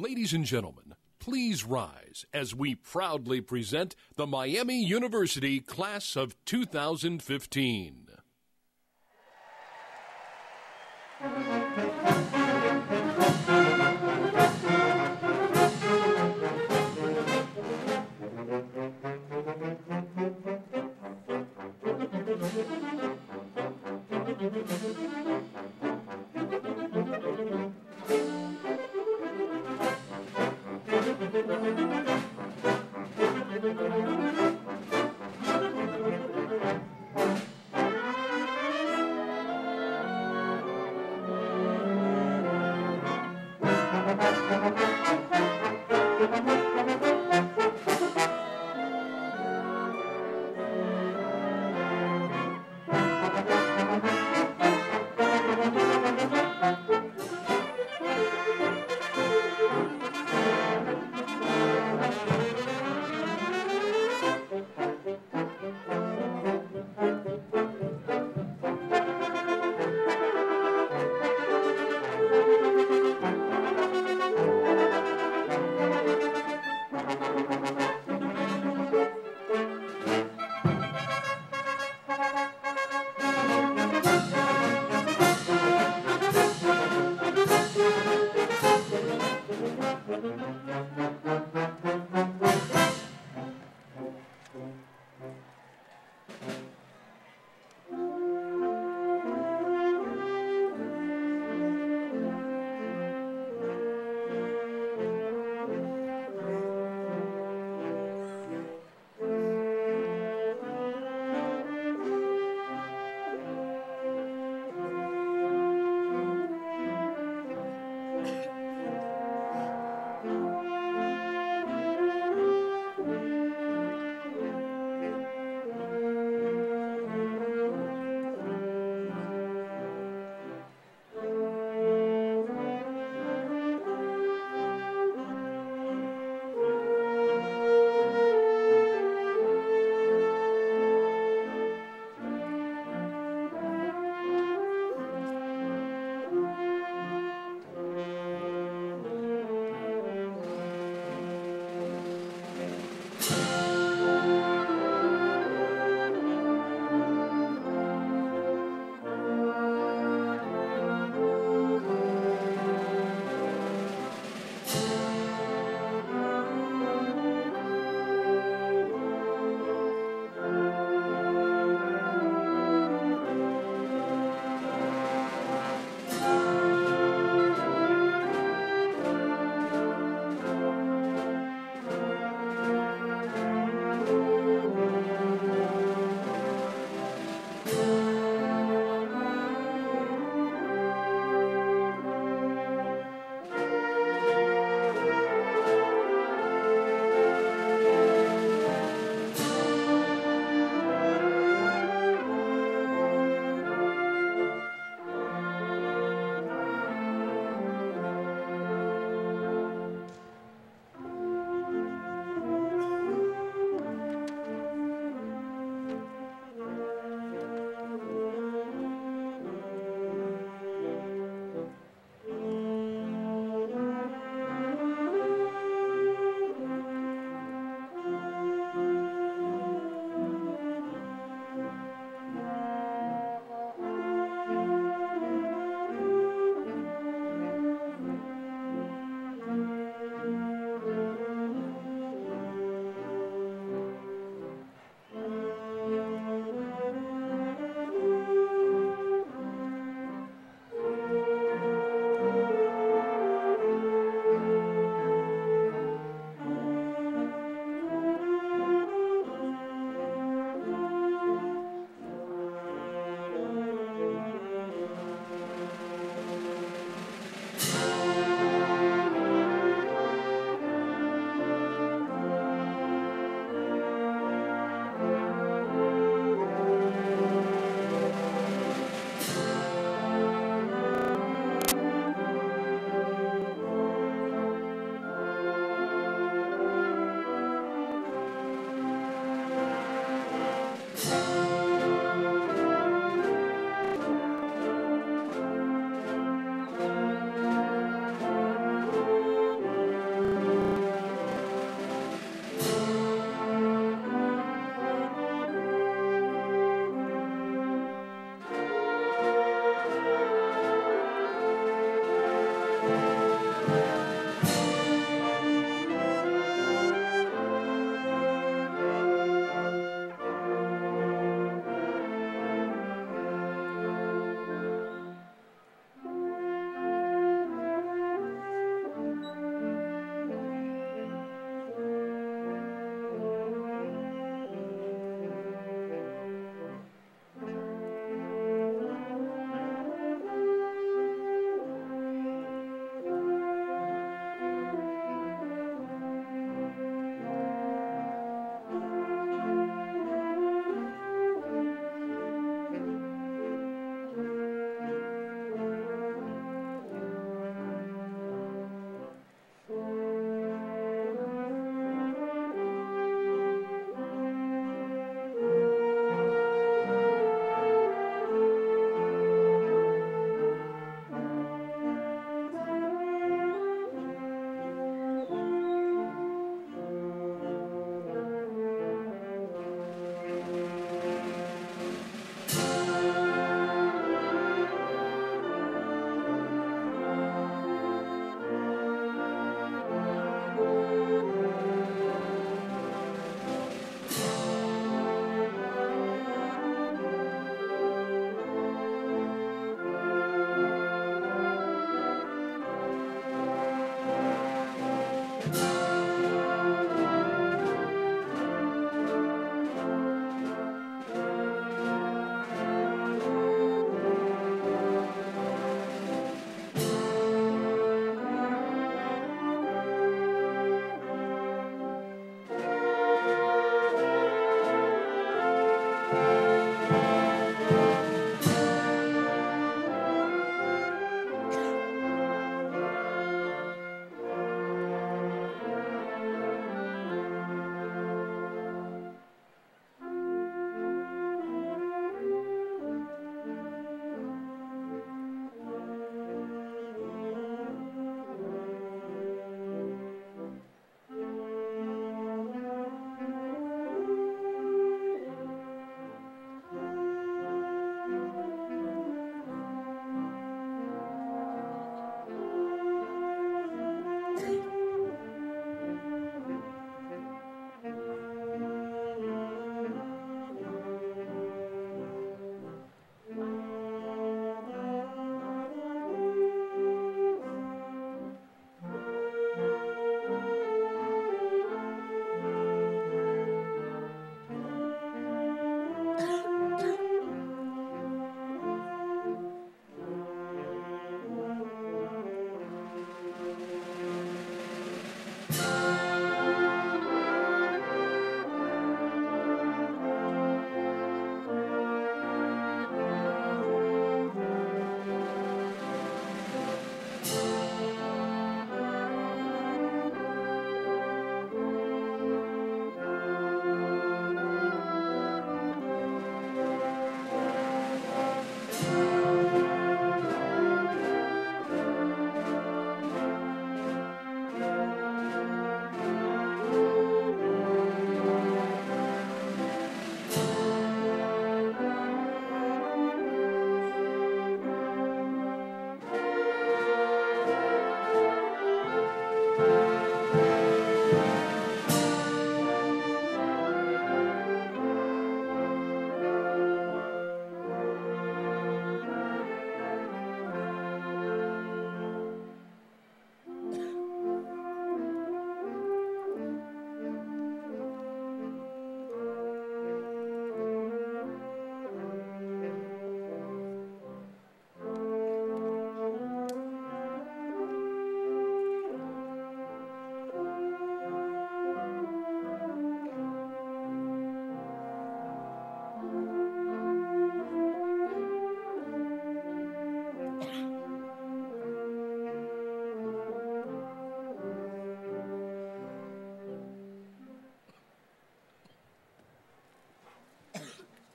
Ladies and gentlemen, please rise as we proudly present the Miami University Class of 2015.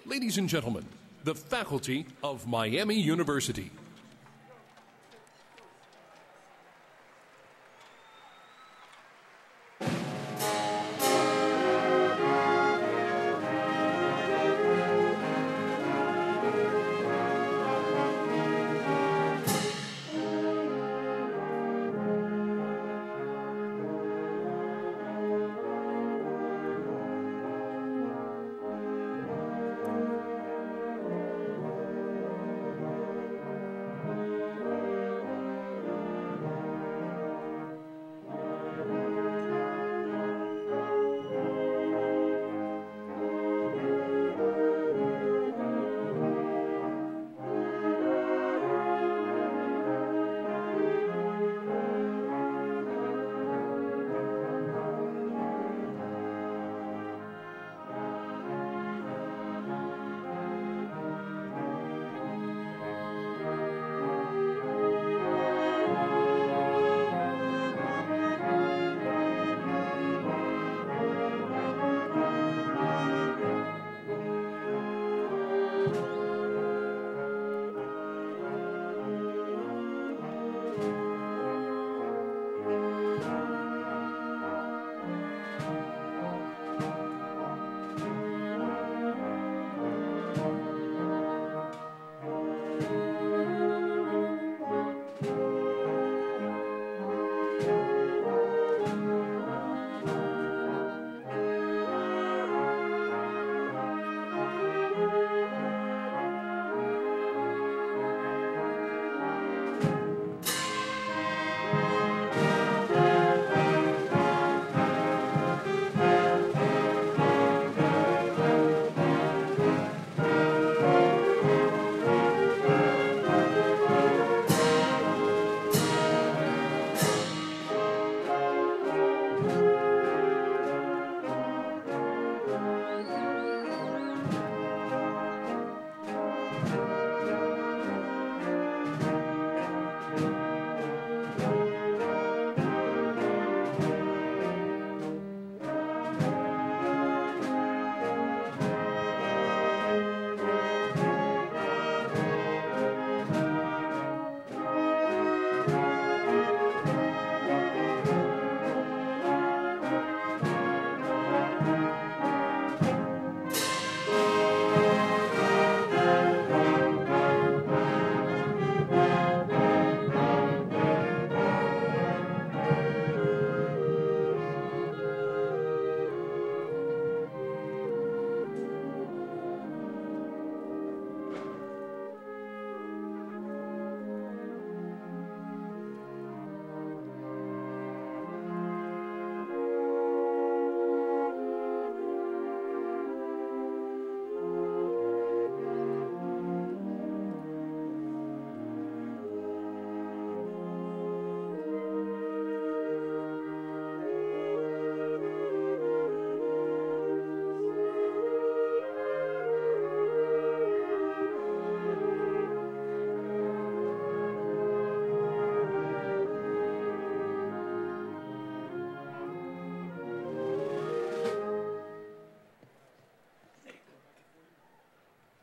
Ladies and gentlemen, the faculty of Miami University.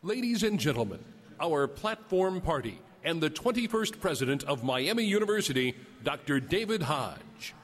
Ladies and gentlemen, our platform party and the 21st president of Miami University, Dr. David Hodge.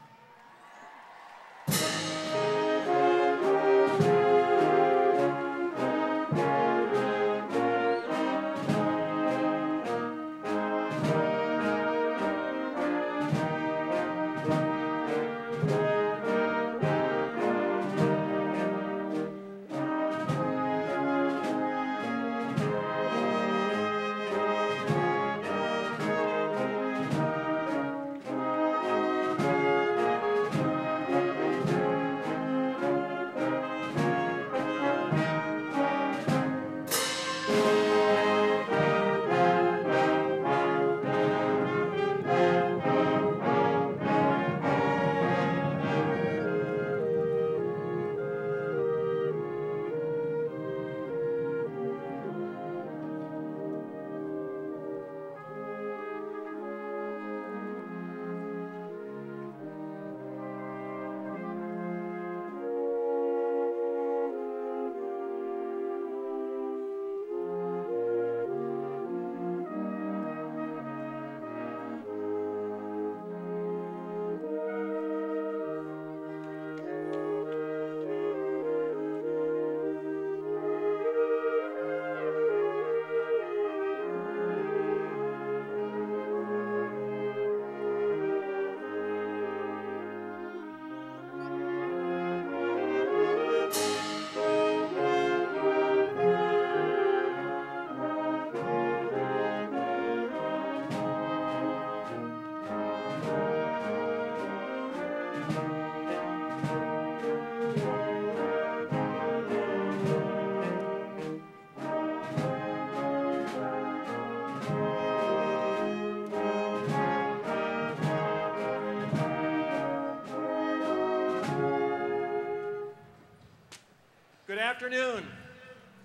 afternoon.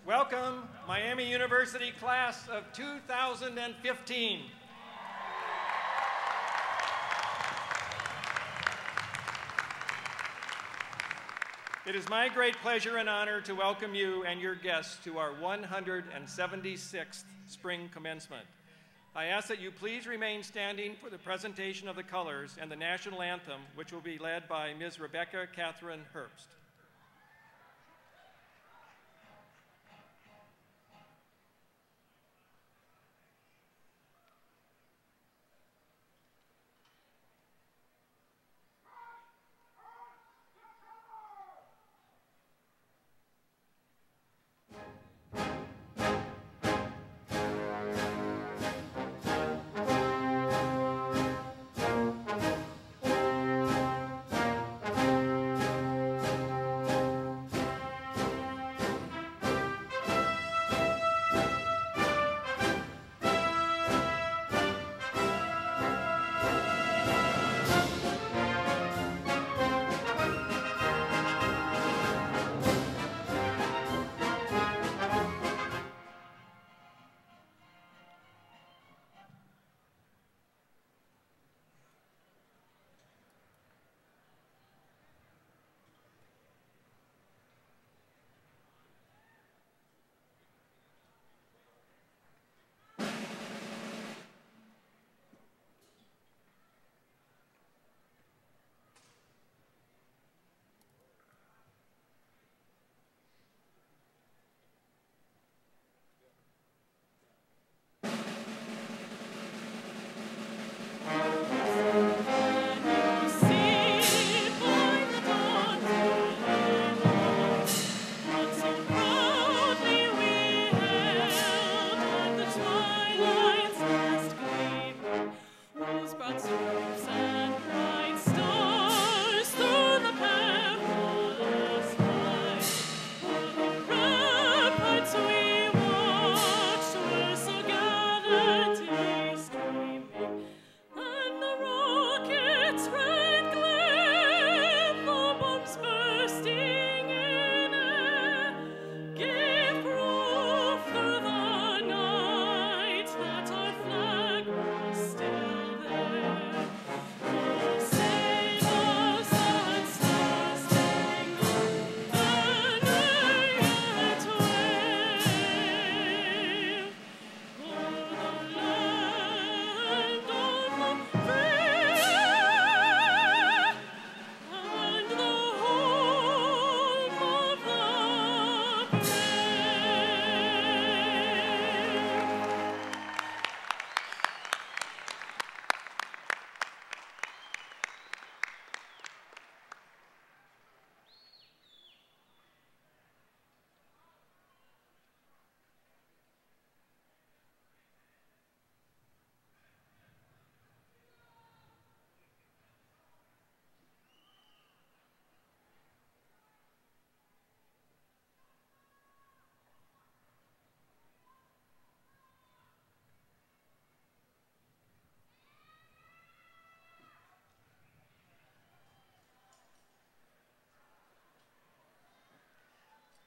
Welcome, Miami University class of 2015. It is my great pleasure and honor to welcome you and your guests to our 176th spring commencement. I ask that you please remain standing for the presentation of the colors and the national anthem, which will be led by Ms. Rebecca Catherine Herbst.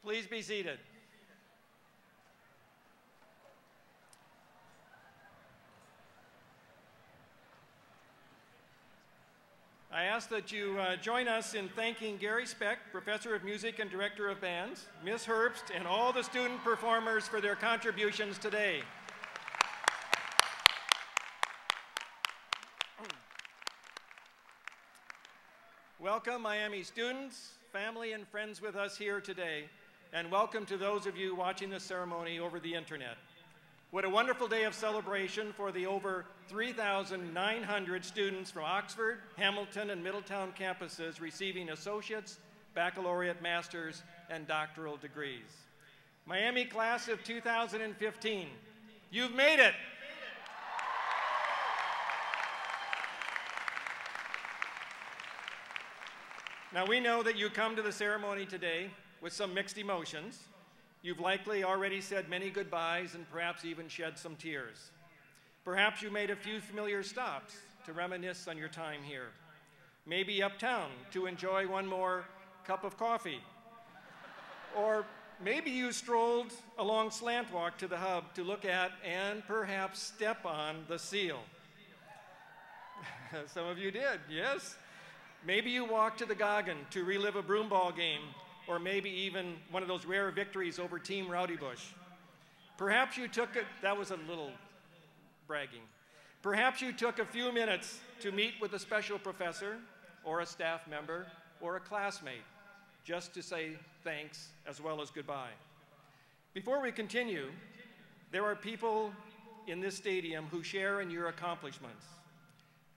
Please be seated. I ask that you join us in thanking Gary Speck, Professor of Music and Director of Bands, Ms. Herbst, and all the student performers for their contributions today. Welcome, Miami students, family, and friends with us here today, and welcome to those of you watching the ceremony over the internet. What a wonderful day of celebration for the over 3,900 students from Oxford, Hamilton, and Middletown campuses receiving associates, baccalaureate, master's, and doctoral degrees. Miami class of 2015, you've made it! Now we know that you come to the ceremony today with some mixed emotions. You've likely already said many goodbyes and perhaps even shed some tears. Perhaps you made a few familiar stops to reminisce on your time here. Maybe uptown to enjoy one more cup of coffee. Or maybe you strolled along Slant Walk to the hub to look at and perhaps step on the seal. Some of you did, yes. Maybe you walked to the Goggin to relive a broomball game, or maybe even one of those rare victories over Team Rowdy Bush. Perhaps you took that was a little bragging. Perhaps you took a few minutes to meet with a special professor, or a staff member, or a classmate, just to say thanks as well as goodbye. Before we continue, there are people in this stadium who share in your accomplishments.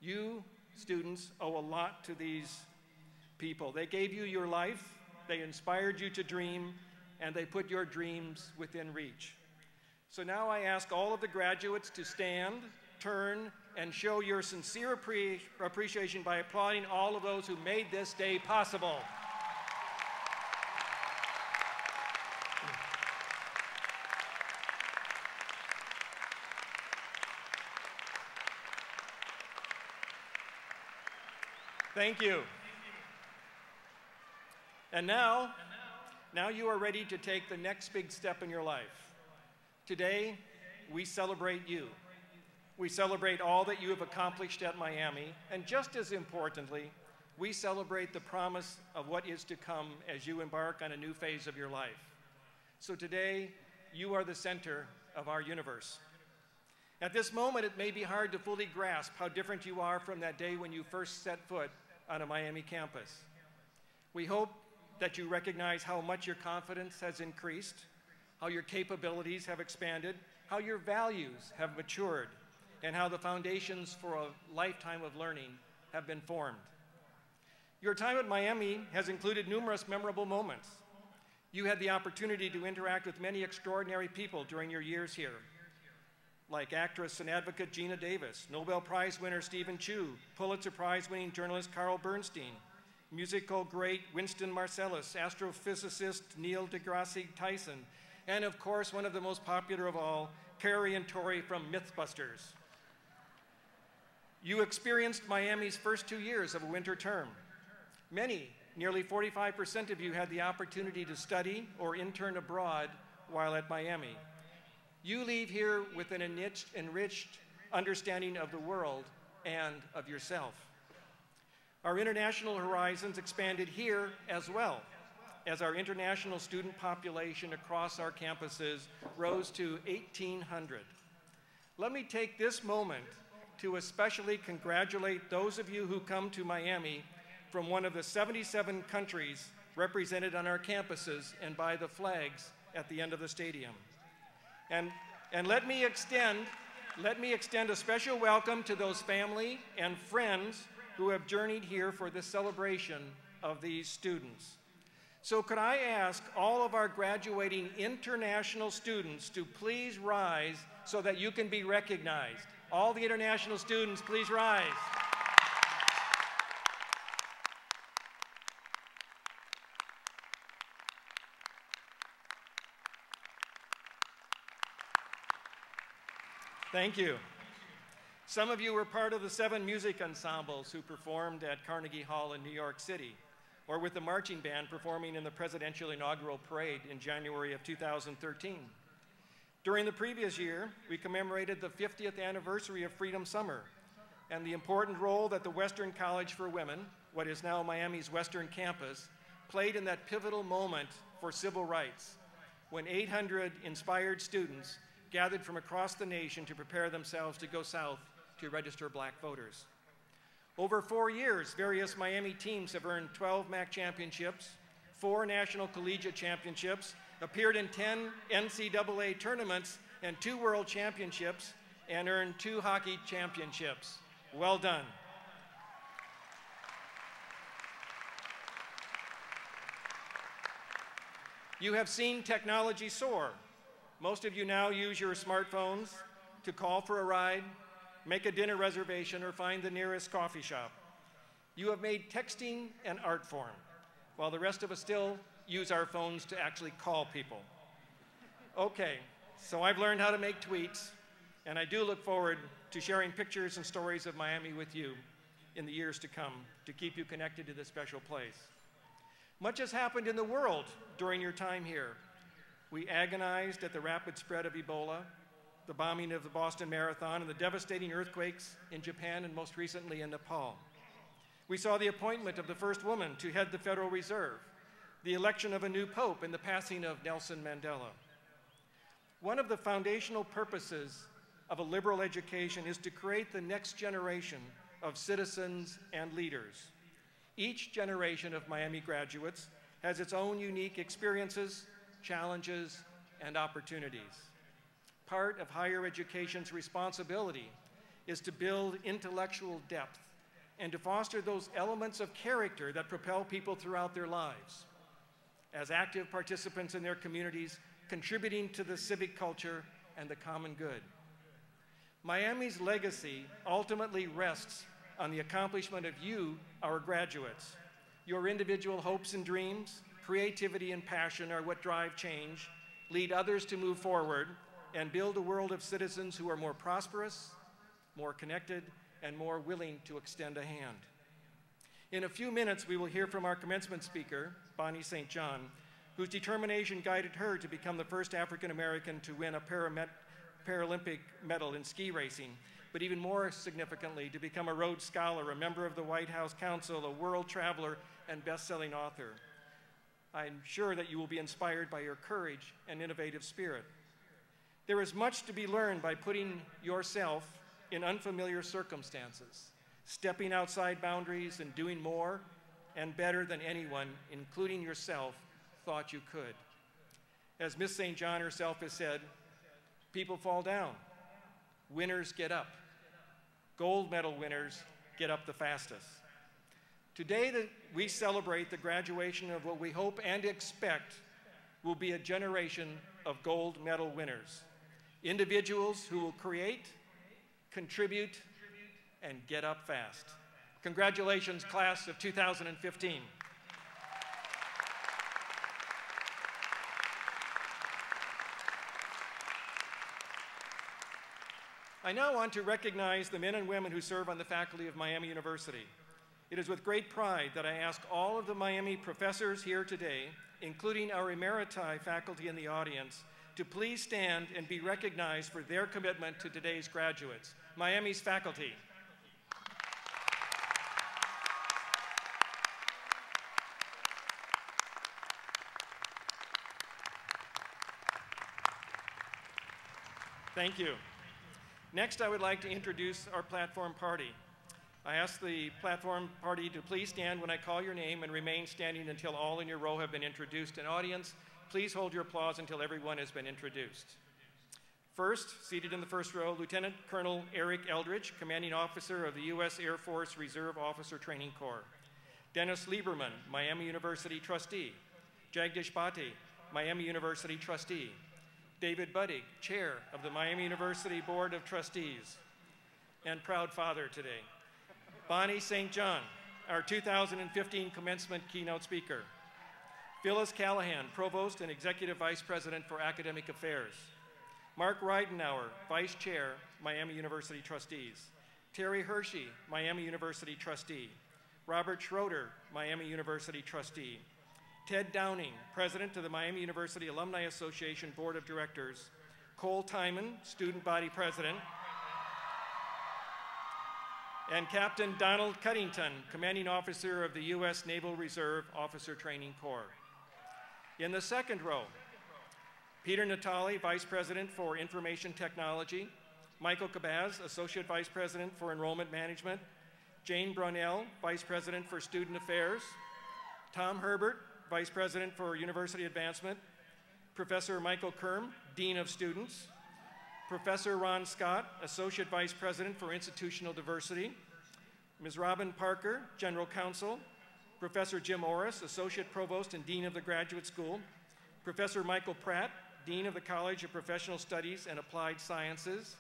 You, students, owe a lot to these people. They gave you your life, they inspired you to dream, and they put your dreams within reach. So now I ask all of the graduates to stand, turn, and show your sincere appreciation by applauding all of those who made this day possible. Thank you. And now you are ready to take the next big step in your life. Today, we celebrate you. We celebrate all that you have accomplished at Miami, and just as importantly, we celebrate the promise of what is to come as you embark on a new phase of your life. So today, you are the center of our universe. At this moment, it may be hard to fully grasp how different you are from that day when you first set foot on a Miami campus. We hope that you recognize how much your confidence has increased, how your capabilities have expanded, how your values have matured, and how the foundations for a lifetime of learning have been formed. Your time at Miami has included numerous memorable moments. You had the opportunity to interact with many extraordinary people during your years here, like actress and advocate Gina Davis, Nobel Prize winner Stephen Chu, Pulitzer Prize-winning journalist Carl Bernstein, musical great Winston Marsalis, astrophysicist Neil deGrasse Tyson, and of course, one of the most popular of all, Carrie and Tori from Mythbusters. You experienced Miami's first 2 years of a winter term. Many, nearly 45% of you had the opportunity to study or intern abroad while at Miami. You leave here with an enriched understanding of the world and of yourself. Our international horizons expanded here as well, as our international student population across our campuses rose to 1,800. Let me take this moment to especially congratulate those of you who come to Miami from one of the 77 countries represented on our campuses and by the flags at the end of the stadium. And let me extend a special welcome to those family and friends who have journeyed here for this celebration of these students. So could I ask all of our graduating international students to please rise so that you can be recognized. All the international students, please rise. Thank you. Some of you were part of the 7 music ensembles who performed at Carnegie Hall in New York City, or with the marching band performing in the presidential inaugural parade in January of 2013. During the previous year, we commemorated the 50th anniversary of Freedom Summer and the important role that the Western College for Women, what is now Miami's Western Campus, played in that pivotal moment for civil rights, when 800 inspired students gathered from across the nation to prepare themselves to go south to register black voters. Over 4 years, various Miami teams have earned 12 MAC championships, 4 national collegiate championships, appeared in 10 NCAA tournaments and 2 world championships, and earned 2 hockey championships. Well done. You have seen technology soar. Most of you now use your smartphones to call for a ride, make a dinner reservation, or find the nearest coffee shop. You have made texting an art form, while the rest of us still use our phones to actually call people. Okay, so I've learned how to make tweets, and I do look forward to sharing pictures and stories of Miami with you in the years to come to keep you connected to this special place. Much has happened in the world during your time here. We agonized at the rapid spread of Ebola, the bombing of the Boston Marathon, and the devastating earthquakes in Japan and most recently in Nepal. We saw the appointment of the first woman to head the Federal Reserve, the election of a new pope, and the passing of Nelson Mandela. One of the foundational purposes of a liberal education is to create the next generation of citizens and leaders. Each generation of Miami graduates has its own unique experiences, challenges, and opportunities. Part of higher education's responsibility is to build intellectual depth and to foster those elements of character that propel people throughout their lives as active participants in their communities, contributing to the civic culture and the common good. Miami's legacy ultimately rests on the accomplishment of you, our graduates. Your individual hopes and dreams, creativity and passion are what drive change, lead others to move forward, and build a world of citizens who are more prosperous, more connected, and more willing to extend a hand. In a few minutes, we will hear from our commencement speaker, Bonnie St. John, whose determination guided her to become the first African American to win a Paralympic medal in ski racing, but even more significantly, to become a Rhodes Scholar, a member of the White House Council, a world traveler, and best-selling author. I'm sure that you will be inspired by your courage and innovative spirit. There is much to be learned by putting yourself in unfamiliar circumstances, stepping outside boundaries and doing more and better than anyone, including yourself, thought you could. As Miss St. John herself has said, people fall down, winners get up. Gold medal winners get up the fastest. Today we celebrate the graduation of what we hope and expect will be a generation of gold medal winners. Individuals who will create, contribute, and get up fast. Congratulations, class of 2015. I now want to recognize the men and women who serve on the faculty of Miami University. It is with great pride that I ask all of the Miami professors here today, including our emeriti faculty in the audience, to please stand and be recognized for their commitment to today's graduates. Miami's faculty. Thank you. Next, I would like to introduce our platform party. I ask the platform party to please stand when I call your name and remain standing until all in your row have been introduced. And audience, please hold your applause until everyone has been introduced. First, seated in the first row, Lieutenant Colonel Eric Eldridge, Commanding Officer of the U.S. Air Force Reserve Officer Training Corps. Dennis Lieberman, Miami University Trustee. Jagdish Bhatti, Miami University Trustee. David Buddig, Chair of the Miami University Board of Trustees, and proud father today. Bonnie St. John, our 2015 commencement keynote speaker. Phyllis Callahan, Provost and Executive Vice President for Academic Affairs. Mark Reidenauer, Vice Chair, Miami University Trustees. Terry Hershey, Miami University Trustee. Robert Schroeder, Miami University Trustee. Ted Downing, President of the Miami University Alumni Association Board of Directors. Cole Timon, Student Body President. And Captain Donald Cuddington, Commanding Officer of the U.S. Naval Reserve Officer Training Corps. In the second row, Peter Natali, Vice President for Information Technology. Michael Cabaz, Associate Vice President for Enrollment Management. Jane Brunell, Vice President for Student Affairs. Tom Herbert, Vice President for University Advancement. Professor Michael Kerm, Dean of Students. Professor Ron Scott, Associate Vice President for Institutional Diversity. Ms. Robin Parker, General Counsel. Professor Jim Orris, Associate Provost and Dean of the Graduate School. Professor Michael Pratt, Dean of the College of Professional Studies and Applied Sciences.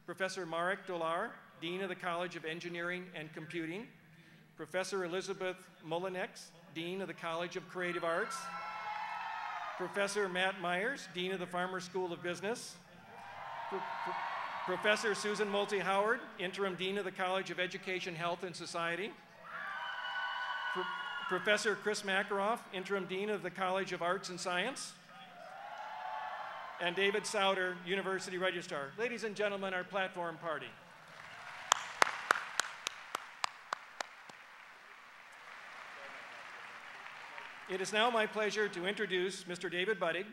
Professor Marek Dolar, Dean of the College of Engineering and Computing. Professor Elizabeth Mullinex, Dean of the College of Creative Arts. Professor Matt Myers, Dean of the Farmer School of Business. Professor Susan Multy-Howard, Interim Dean of the College of Education, Health, and Society. Professor Chris Makaroff, Interim Dean of the College of Arts and Science. and David Souter, University Registrar. Ladies and gentlemen, our platform party. It is now my pleasure to introduce Mr. David Buddig,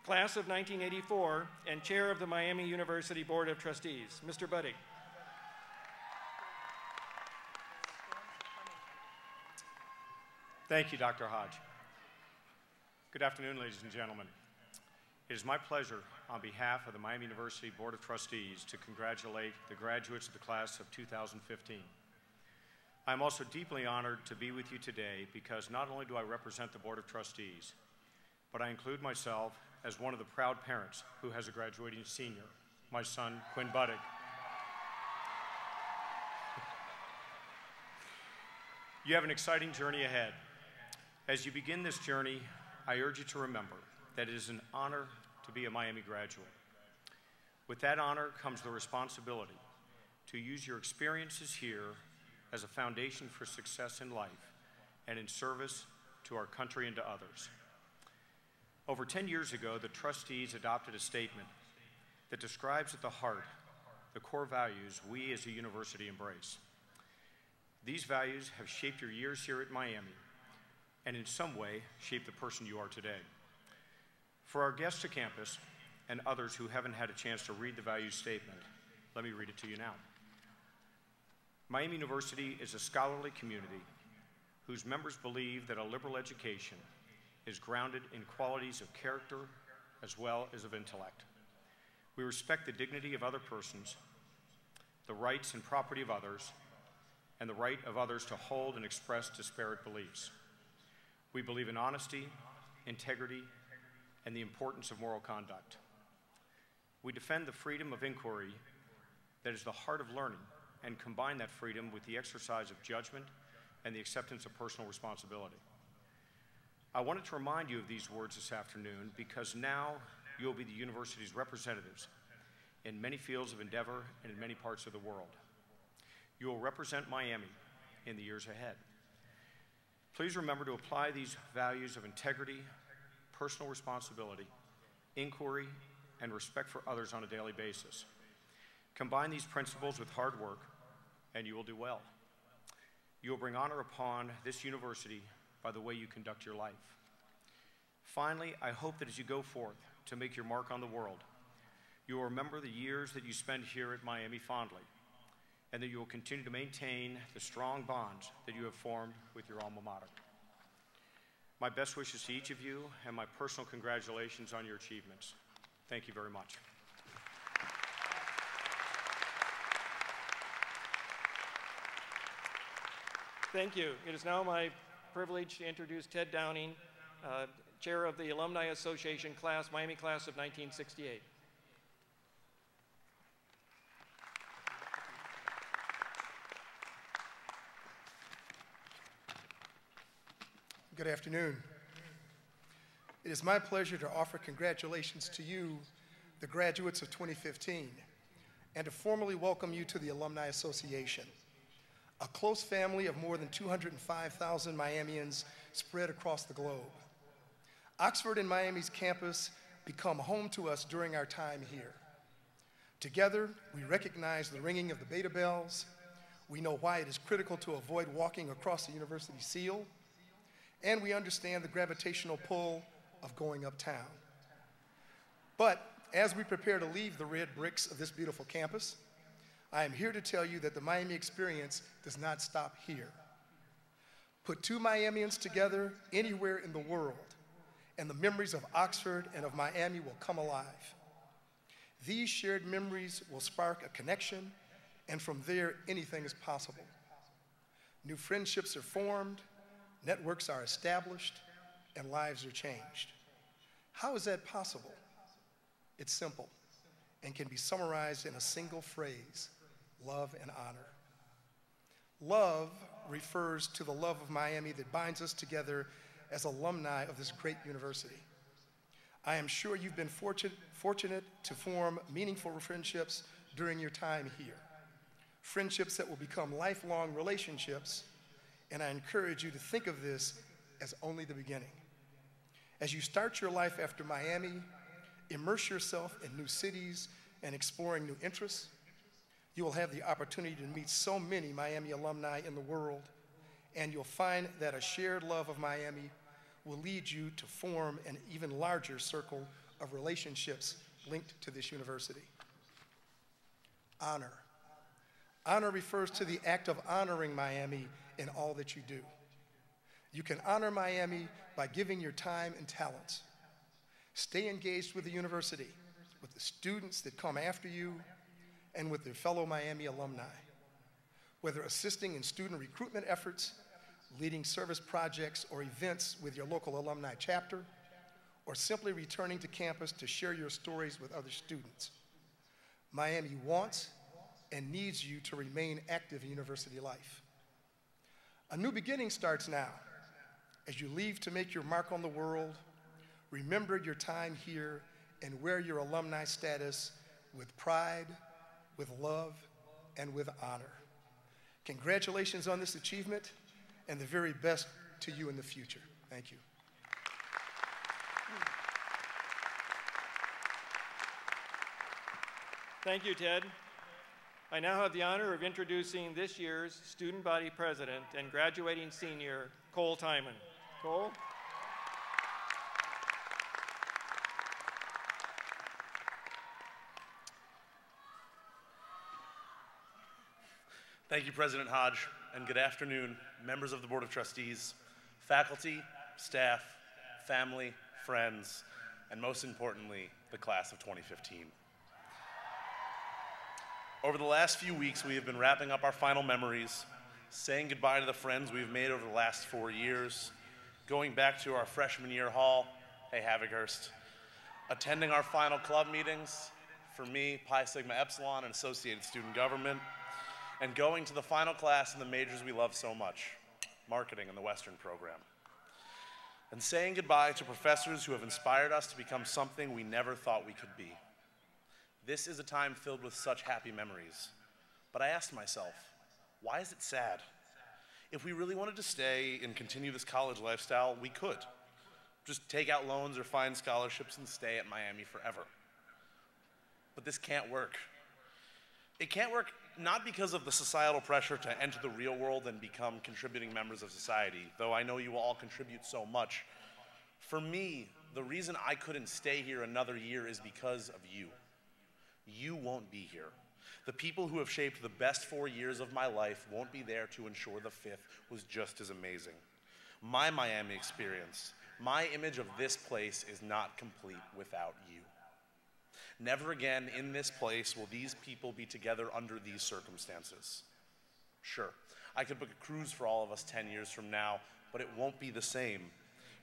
class of 1984 and chair of the Miami University Board of Trustees. Mr. Buddig. Thank you, Dr. Hodge. Good afternoon, ladies and gentlemen. It is my pleasure, on behalf of the Miami University Board of Trustees, to congratulate the graduates of the class of 2015. I am also deeply honored to be with you today because not only do I represent the Board of Trustees, but I include myself as one of the proud parents who has a graduating senior, my son, Quinn Buddig. You have an exciting journey ahead. As you begin this journey, I urge you to remember that it is an honor to be a Miami graduate. With that honor comes the responsibility to use your experiences here as a foundation for success in life and in service to our country and to others. Over 10 years ago, the trustees adopted a statement that describes at the heart the core values we as a university embrace. These values have shaped your years here at Miami and in some way shaped the person you are today. For our guests to campus and others who haven't had a chance to read the values statement, let me read it to you now. Miami University is a scholarly community whose members believe that a liberal education is grounded in qualities of character as well as of intellect. We respect the dignity of other persons, the rights and property of others, and the right of others to hold and express disparate beliefs. We believe in honesty, integrity, and the importance of moral conduct. We defend the freedom of inquiry that is the heart of learning and combine that freedom with the exercise of judgment and the acceptance of personal responsibility. I wanted to remind you of these words this afternoon because now you'll be the university's representatives in many fields of endeavor and in many parts of the world. You will represent Miami in the years ahead. Please remember to apply these values of integrity, personal responsibility, inquiry, and respect for others on a daily basis. Combine these principles with hard work, and you will do well. You will bring honor upon this university by the way you conduct your life. Finally, I hope that as you go forth to make your mark on the world, you will remember the years that you spent here at Miami fondly, and that you will continue to maintain the strong bonds that you have formed with your alma mater. My best wishes to each of you and my personal congratulations on your achievements. Thank you very much. Thank you. It is now my privilege to introduce Ted Downing, Chair of the Alumni Association class, Miami class of 1968. Good afternoon. It is my pleasure to offer congratulations to you, the graduates of 2015, and to formally welcome you to the Alumni Association, a close family of more than 205,000 Miamians spread across the globe. Oxford and Miami's campus become home to us during our time here. Together, we recognize the ringing of the beta bells. We know why it is critical to avoid walking across the university seal, and we understand the gravitational pull of going uptown. But as we prepare to leave the red bricks of this beautiful campus, I am here to tell you that the Miami experience does not stop here. Put two Miamians together anywhere in the world, and the memories of Oxford and of Miami will come alive. These shared memories will spark a connection, and from there, anything is possible. New friendships are formed, networks are established, and lives are changed. How is that possible? It's simple and can be summarized in a single phrase: love and honor. Love refers to the love of Miami that binds us together as alumni of this great university. I am sure you've been fortunate to form meaningful friendships during your time here, friendships that will become lifelong relationships, and I encourage you to think of this as only the beginning. As you start your life after Miami, immerse yourself in new cities and exploring new interests. You will have the opportunity to meet so many Miami alumni in the world, and you'll find that a shared love of Miami will lead you to form an even larger circle of relationships linked to this university. Honor. Honor refers to the act of honoring Miami in all that you do. You can honor Miami by giving your time and talents. Stay engaged with the university, with the students that come after you, and with their fellow Miami alumni. Whether assisting in student recruitment efforts, leading service projects or events with your local alumni chapter, or simply returning to campus to share your stories with other students, Miami wants and needs you to remain active in university life. A new beginning starts now. As you leave to make your mark on the world, remember your time here and wear your alumni status with pride, with love, and with honor. Congratulations on this achievement, and the very best to you in the future. Thank you. Thank you, Ted. I now have the honor of introducing this year's student body president and graduating senior, Cole Timon. Cole? Thank you, President Hodge, and good afternoon, members of the Board of Trustees, faculty, staff, family, friends, and most importantly, the class of 2015. Over the last few weeks, we have been wrapping up our final memories, saying goodbye to the friends we've made over the last 4 years, going back to our freshman year hall, hey Havighurst, attending our final club meetings, for me, Pi Sigma Epsilon and Associated Student Government, and going to the final class in the majors we love so much, marketing and the Western program. And saying goodbye to professors who have inspired us to become something we never thought we could be. This is a time filled with such happy memories. But I asked myself, why is it sad? If we really wanted to stay and continue this college lifestyle, we could. Just take out loans or find scholarships and stay at Miami forever. But this can't work. It can't work not because of the societal pressure to enter the real world and become contributing members of society, though I know you will all contribute so much. For me, the reason I couldn't stay here another year is because of you. You won't be here. The people who have shaped the best 4 years of my life won't be there to ensure the fifth was just as amazing. My Miami experience, my image of this place is not complete without you. Never again in this place will these people be together under these circumstances. Sure, I could book a cruise for all of us 10 years from now, but it won't be the same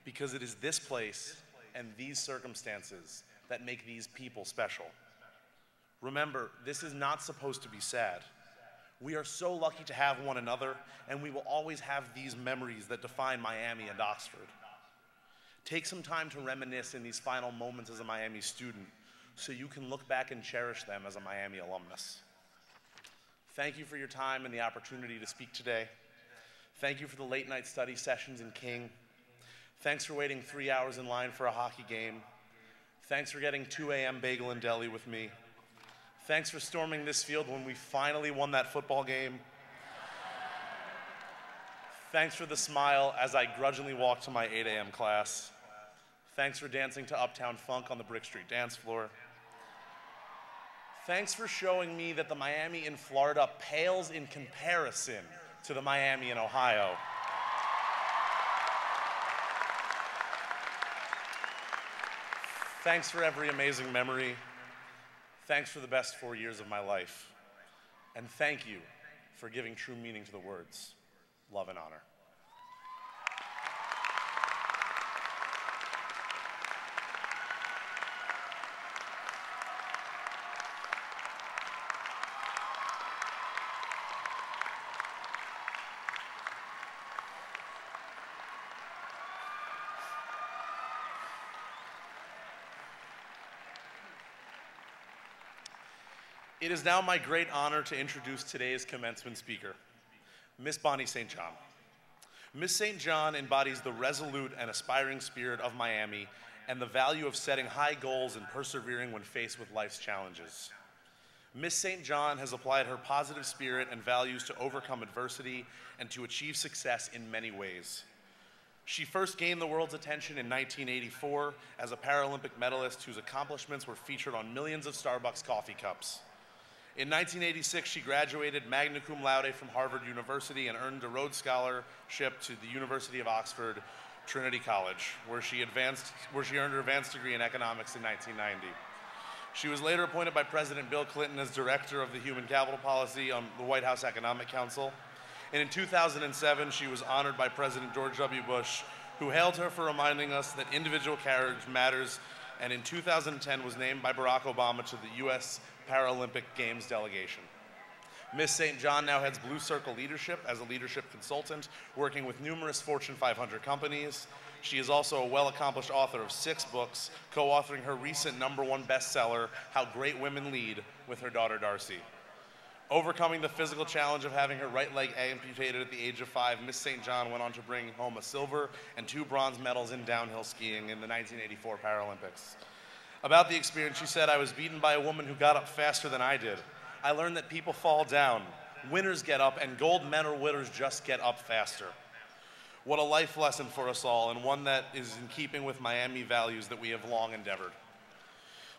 because it is this place and these circumstances that make these people special. Remember, this is not supposed to be sad. We are so lucky to have one another, and we will always have these memories that define Miami and Oxford. Take some time to reminisce in these final moments as a Miami student so you can look back and cherish them as a Miami alumnus. Thank you for your time and the opportunity to speak today. Thank you for the late night study sessions in King. Thanks for waiting 3 hours in line for a hockey game. Thanks for getting 2 a.m. bagel and deli with me. Thanks for storming this field when we finally won that football game. Thanks for the smile as I grudgingly walked to my 8 a.m. class. Thanks for dancing to Uptown Funk on the Brick Street dance floor. Thanks for showing me that the Miami in Florida pales in comparison to the Miami in Ohio. Thanks for every amazing memory. Thanks for the best 4 years of my life. And thank you for giving true meaning to the words, love and honor. It is now my great honor to introduce today's commencement speaker, Miss Bonnie St. John. Miss St. John embodies the resolute and aspiring spirit of Miami and the value of setting high goals and persevering when faced with life's challenges. Miss St. John has applied her positive spirit and values to overcome adversity and to achieve success in many ways. She first gained the world's attention in 1984 as a Paralympic medalist whose accomplishments were featured on millions of Starbucks coffee cups. In 1986, she graduated magna cum laude from Harvard University and earned a Rhodes Scholarship to the University of Oxford Trinity College, where she earned her advanced degree in economics in 1990. She was later appointed by President Bill Clinton as Director of the Human Capital Policy on the White House Economic Council. And in 2007, she was honored by President George W. Bush, who hailed her for reminding us that individual courage matters, and in 2010 was named by Barack Obama to the U.S. Paralympic Games delegation. Miss St. John now heads Blue Circle Leadership as a leadership consultant, working with numerous Fortune 500 companies. She is also a well-accomplished author of 6 books, co-authoring her recent #1 bestseller, How Great Women Lead, with her daughter Darcy. Overcoming the physical challenge of having her right leg amputated at the age of 5, Miss St. John went on to bring home a silver and 2 bronze medals in downhill skiing in the 1984 Paralympics. About the experience, she said, "I was beaten by a woman who got up faster than I did. I learned that people fall down. Winners get up, and gold medal winners just get up faster." What a life lesson for us all, and one that is in keeping with Miami values that we have long endeavored.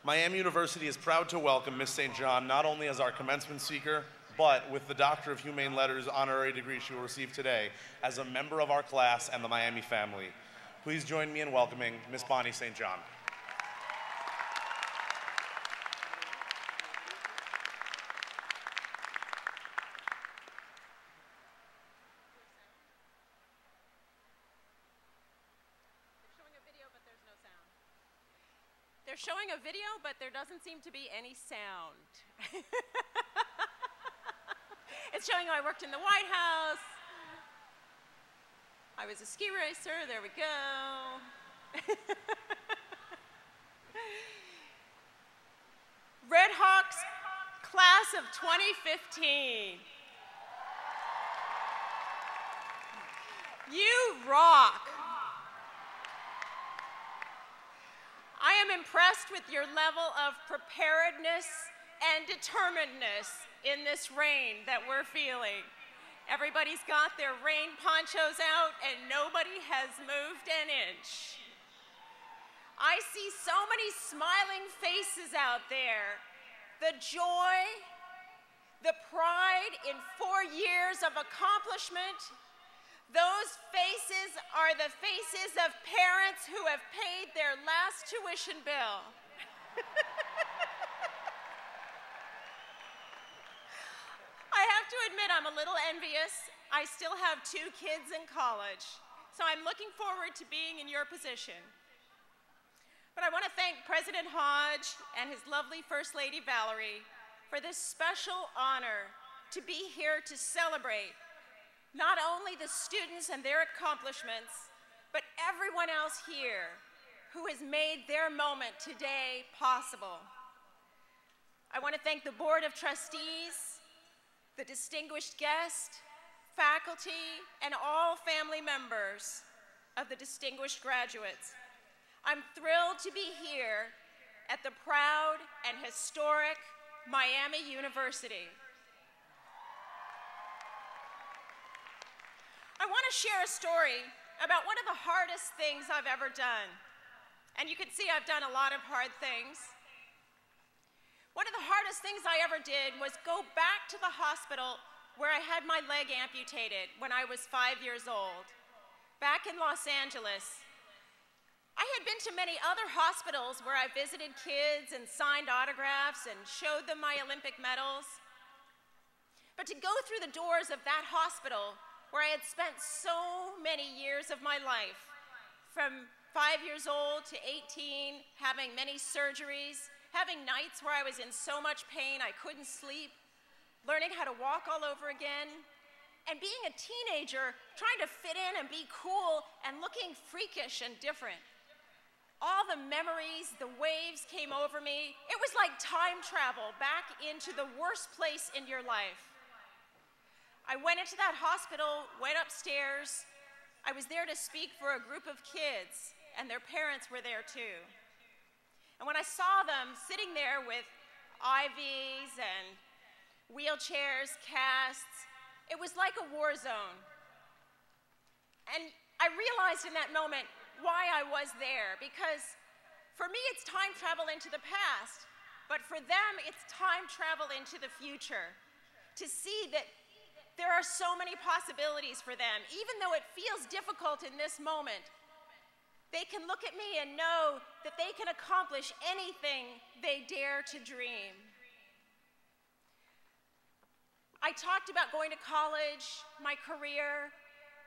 Miami University is proud to welcome Miss St. John not only as our commencement speaker, but with the Doctor of Humane Letters honorary degree she will receive today as a member of our class and the Miami family. Please join me in welcoming Miss Bonnie St. John. They're showing a video, but there doesn't seem to be any sound. It's showing I worked in the White House. I was a ski racer. There we go. Red Hawks class of 2015. You rock. I am impressed with your level of preparedness and determinedness in this rain that we're feeling. Everybody's got their rain ponchos out and nobody has moved an inch. I see so many smiling faces out there. The joy, the pride in 4 years of accomplishment. Those faces are the faces of parents who have paid their last tuition bill. I have to admit I'm a little envious. I still have 2 kids in college, so I'm looking forward to being in your position. But I want to thank President Hodge and his lovely First Lady Valerie for this special honor to be here to celebrate not only the students and their accomplishments, but everyone else here who has made their moment today possible. I want to thank the Board of Trustees, the distinguished guests, faculty, and all family members of the distinguished graduates. I'm thrilled to be here at the proud and historic Miami University. I want to share a story about one of the hardest things I've ever done. And you can see I've done a lot of hard things. One of the hardest things I ever did was go back to the hospital where I had my leg amputated when I was 5 years old, back in Los Angeles. I had been to many other hospitals where I visited kids and signed autographs and showed them my Olympic medals. But to go through the doors of that hospital where I had spent so many years of my life, from 5 years old to 18, having many surgeries, having nights where I was in so much pain I couldn't sleep, learning how to walk all over again, and being a teenager trying to fit in and be cool and looking freakish and different. All the memories, the waves came over me. It was like time travel back into the worst place in your life. I went into that hospital, went upstairs. I was there to speak for a group of kids. and their parents were there too. And when I saw them sitting there with IVs and wheelchairs, casts, it was like a war zone. And I realized in that moment why I was there, because for me it's time travel into the past, but for them it's time travel into the future, to see that there are so many possibilities for them. Even though it feels difficult in this moment, they can look at me and know that they can accomplish anything they dare to dream. I talked about going to college, my career,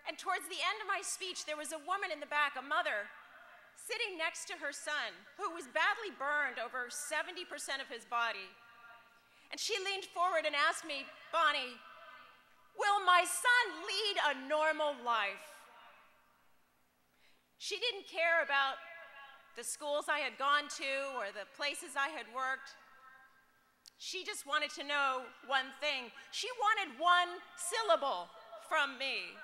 and towards the end of my speech, there was a woman in the back, a mother, sitting next to her son, who was badly burned over 70% of his body. And she leaned forward and asked me, "Bonnie, will my son lead a normal life?" She didn't care about the schools I had gone to or the places I had worked. She just wanted to know one thing. She wanted one syllable from me.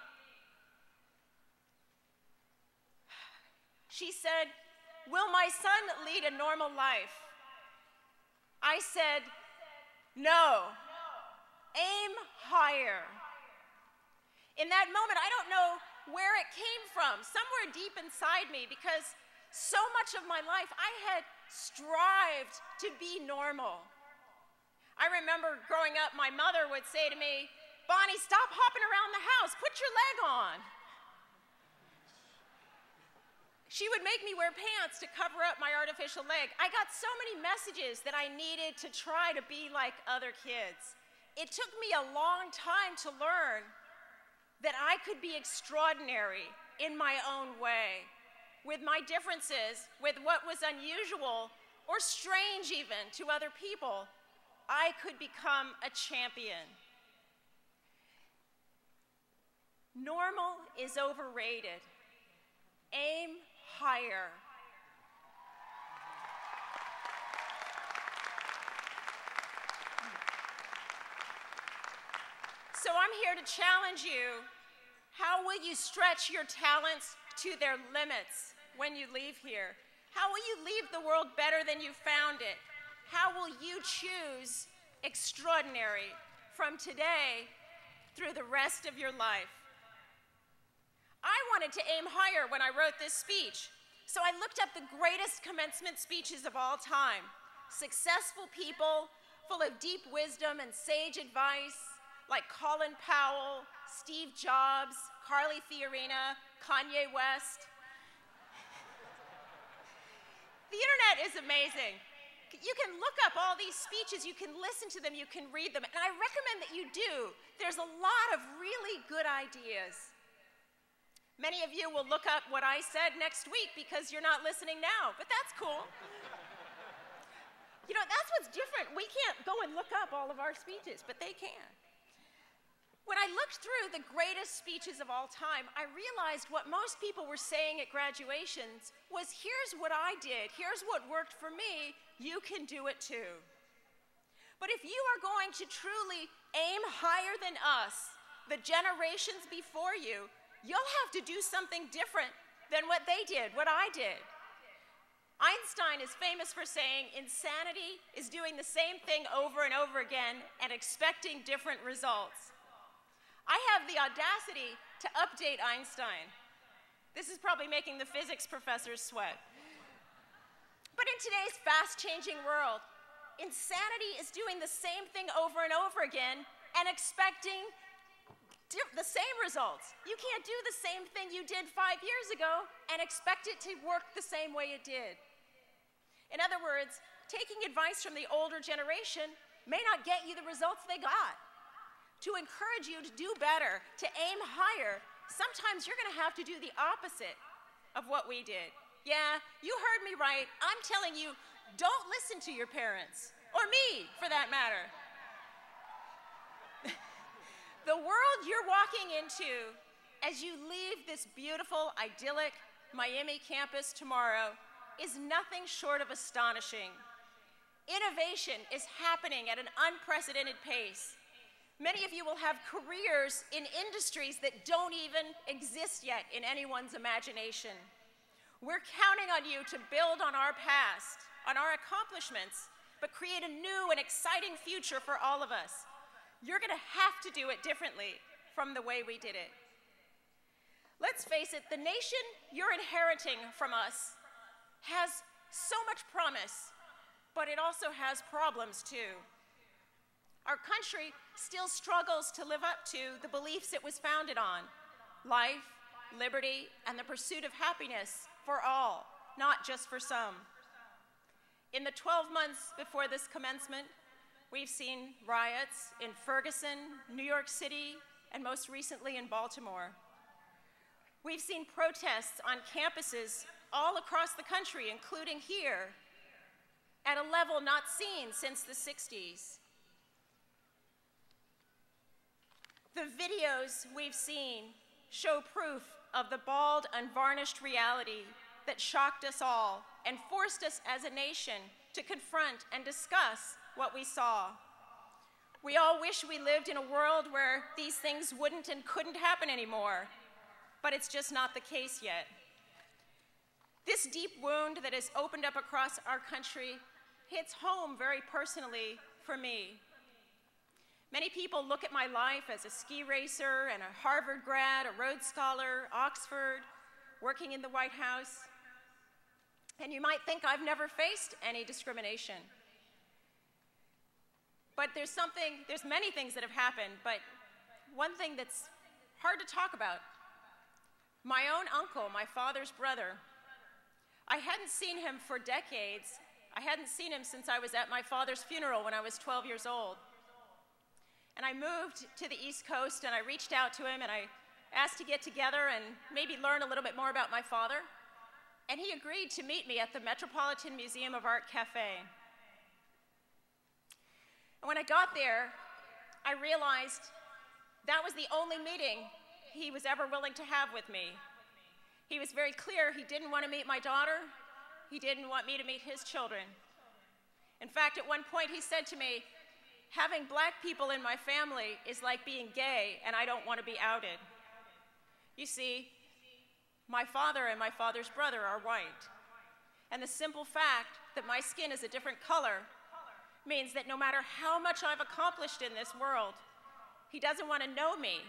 She said, "Will my son lead a normal life?" I said, "No. Aim higher." In that moment, I don't know where it came from, somewhere deep inside me, because so much of my life I had strived to be normal. I remember growing up, my mother would say to me, "Bonnie, stop hopping around the house, put your leg on." She would make me wear pants to cover up my artificial leg. I got so many messages that I needed to try to be like other kids. It took me a long time to learn that I could be extraordinary in my own way, with my differences, with what was unusual or strange even to other people. I could become a champion. Normal is overrated. Aim higher. So I'm here to challenge you. How will you stretch your talents to their limits when you leave here? How will you leave the world better than you found it? How will you choose extraordinary from today through the rest of your life? I wanted to aim higher when I wrote this speech, so I looked up the greatest commencement speeches of all time. Successful people full of deep wisdom and sage advice, like Colin Powell, Steve Jobs, Carly Fiorina, Kanye West. The internet is amazing. You can look up all these speeches, you can listen to them, you can read them, and I recommend that you do. There's a lot of really good ideas. Many of you will look up what I said next week because you're not listening now, but that's cool. You know, that's what's different. We can't go and look up all of our speeches, but they can. When I looked through the greatest speeches of all time, I realized what most people were saying at graduations was, here's what I did, here's what worked for me, you can do it too. But if you are going to truly aim higher than us, the generations before you, you'll have to do something different than what they did, what I did. Einstein is famous for saying, insanity is doing the same thing over and over again and expecting different results. I have the audacity to update Einstein. This is probably making the physics professors sweat. But in today's fast-changing world, insanity is doing the same thing over and over again and expecting the same results. You can't do the same thing you did 5 years ago and expect it to work the same way it did. In other words, taking advice from the older generation may not get you the results they got. To encourage you to do better, to aim higher, sometimes you're going to have to do the opposite of what we did. Yeah, you heard me right. I'm telling you, don't listen to your parents, or me, for that matter. The world you're walking into as you leave this beautiful, idyllic Miami campus tomorrow is nothing short of astonishing. Innovation is happening at an unprecedented pace. Many of you will have careers in industries that don't even exist yet in anyone's imagination. We're counting on you to build on our past, on our accomplishments, but create a new and exciting future for all of us. You're going to have to do it differently from the way we did it. Let's face it, the nation you're inheriting from us has so much promise, but it also has problems too. Our country still struggles to live up to the beliefs it was founded on: life, liberty, and the pursuit of happiness for all, not just for some. In the 12 months before this commencement, we've seen riots in Ferguson, New York City, and most recently in Baltimore. We've seen protests on campuses all across the country, including here, at a level not seen since the 60s. The videos we've seen show proof of the bald, unvarnished reality that shocked us all and forced us as a nation to confront and discuss what we saw. We all wish we lived in a world where these things wouldn't and couldn't happen anymore, but it's just not the case yet. This deep wound that has opened up across our country hits home very personally for me. Many people look at my life as a ski racer and a Harvard grad, a Rhodes Scholar, Oxford, working in the White House. And you might think I've never faced any discrimination. But there's many things that have happened, but one thing that's hard to talk about. My own uncle, my father's brother, I hadn't seen him for decades. I hadn't seen him since I was at my father's funeral when I was 12 years old. And I moved to the East Coast, and I reached out to him, and I asked to get together and maybe learn a little bit more about my father. And he agreed to meet me at the Metropolitan Museum of Art Cafe. And when I got there, I realized that was the only meeting he was ever willing to have with me. He was very clear he didn't want to meet my daughter. He didn't want me to meet his children. In fact, at one point he said to me, "Having black people in my family is like being gay, and I don't want to be outed." You see, my father and my father's brother are white. And the simple fact that my skin is a different color means that no matter how much I've accomplished in this world, he doesn't want to know me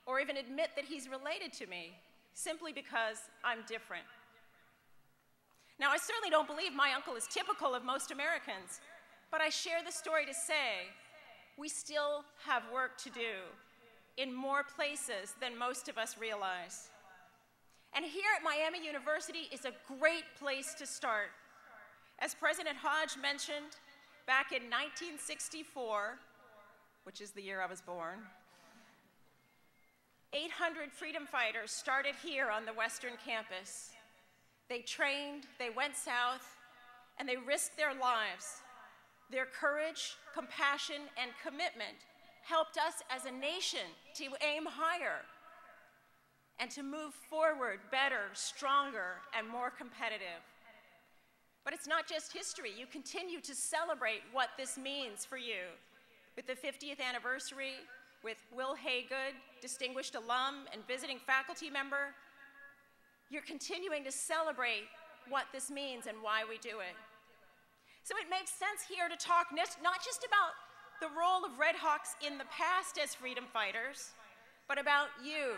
or even admit that he's related to me simply because I'm different. Now, I certainly don't believe my uncle is typical of most Americans, but I share the story to say we still have work to do in more places than most of us realize. And here at Miami University is a great place to start. As President Hodge mentioned, back in 1964, which is the year I was born, 800 freedom fighters started here on the Western campus. They trained, they went south, and they risked their lives. Their courage, compassion, and commitment helped us as a nation to aim higher and to move forward better, stronger, and more competitive. But it's not just history. You continue to celebrate what this means for you. With the 50th anniversary, with Will Haygood, distinguished alum and visiting faculty member, you're continuing to celebrate what this means and why we do it. So it makes sense here to talk not just about the role of Red Hawks in the past as freedom fighters, but about you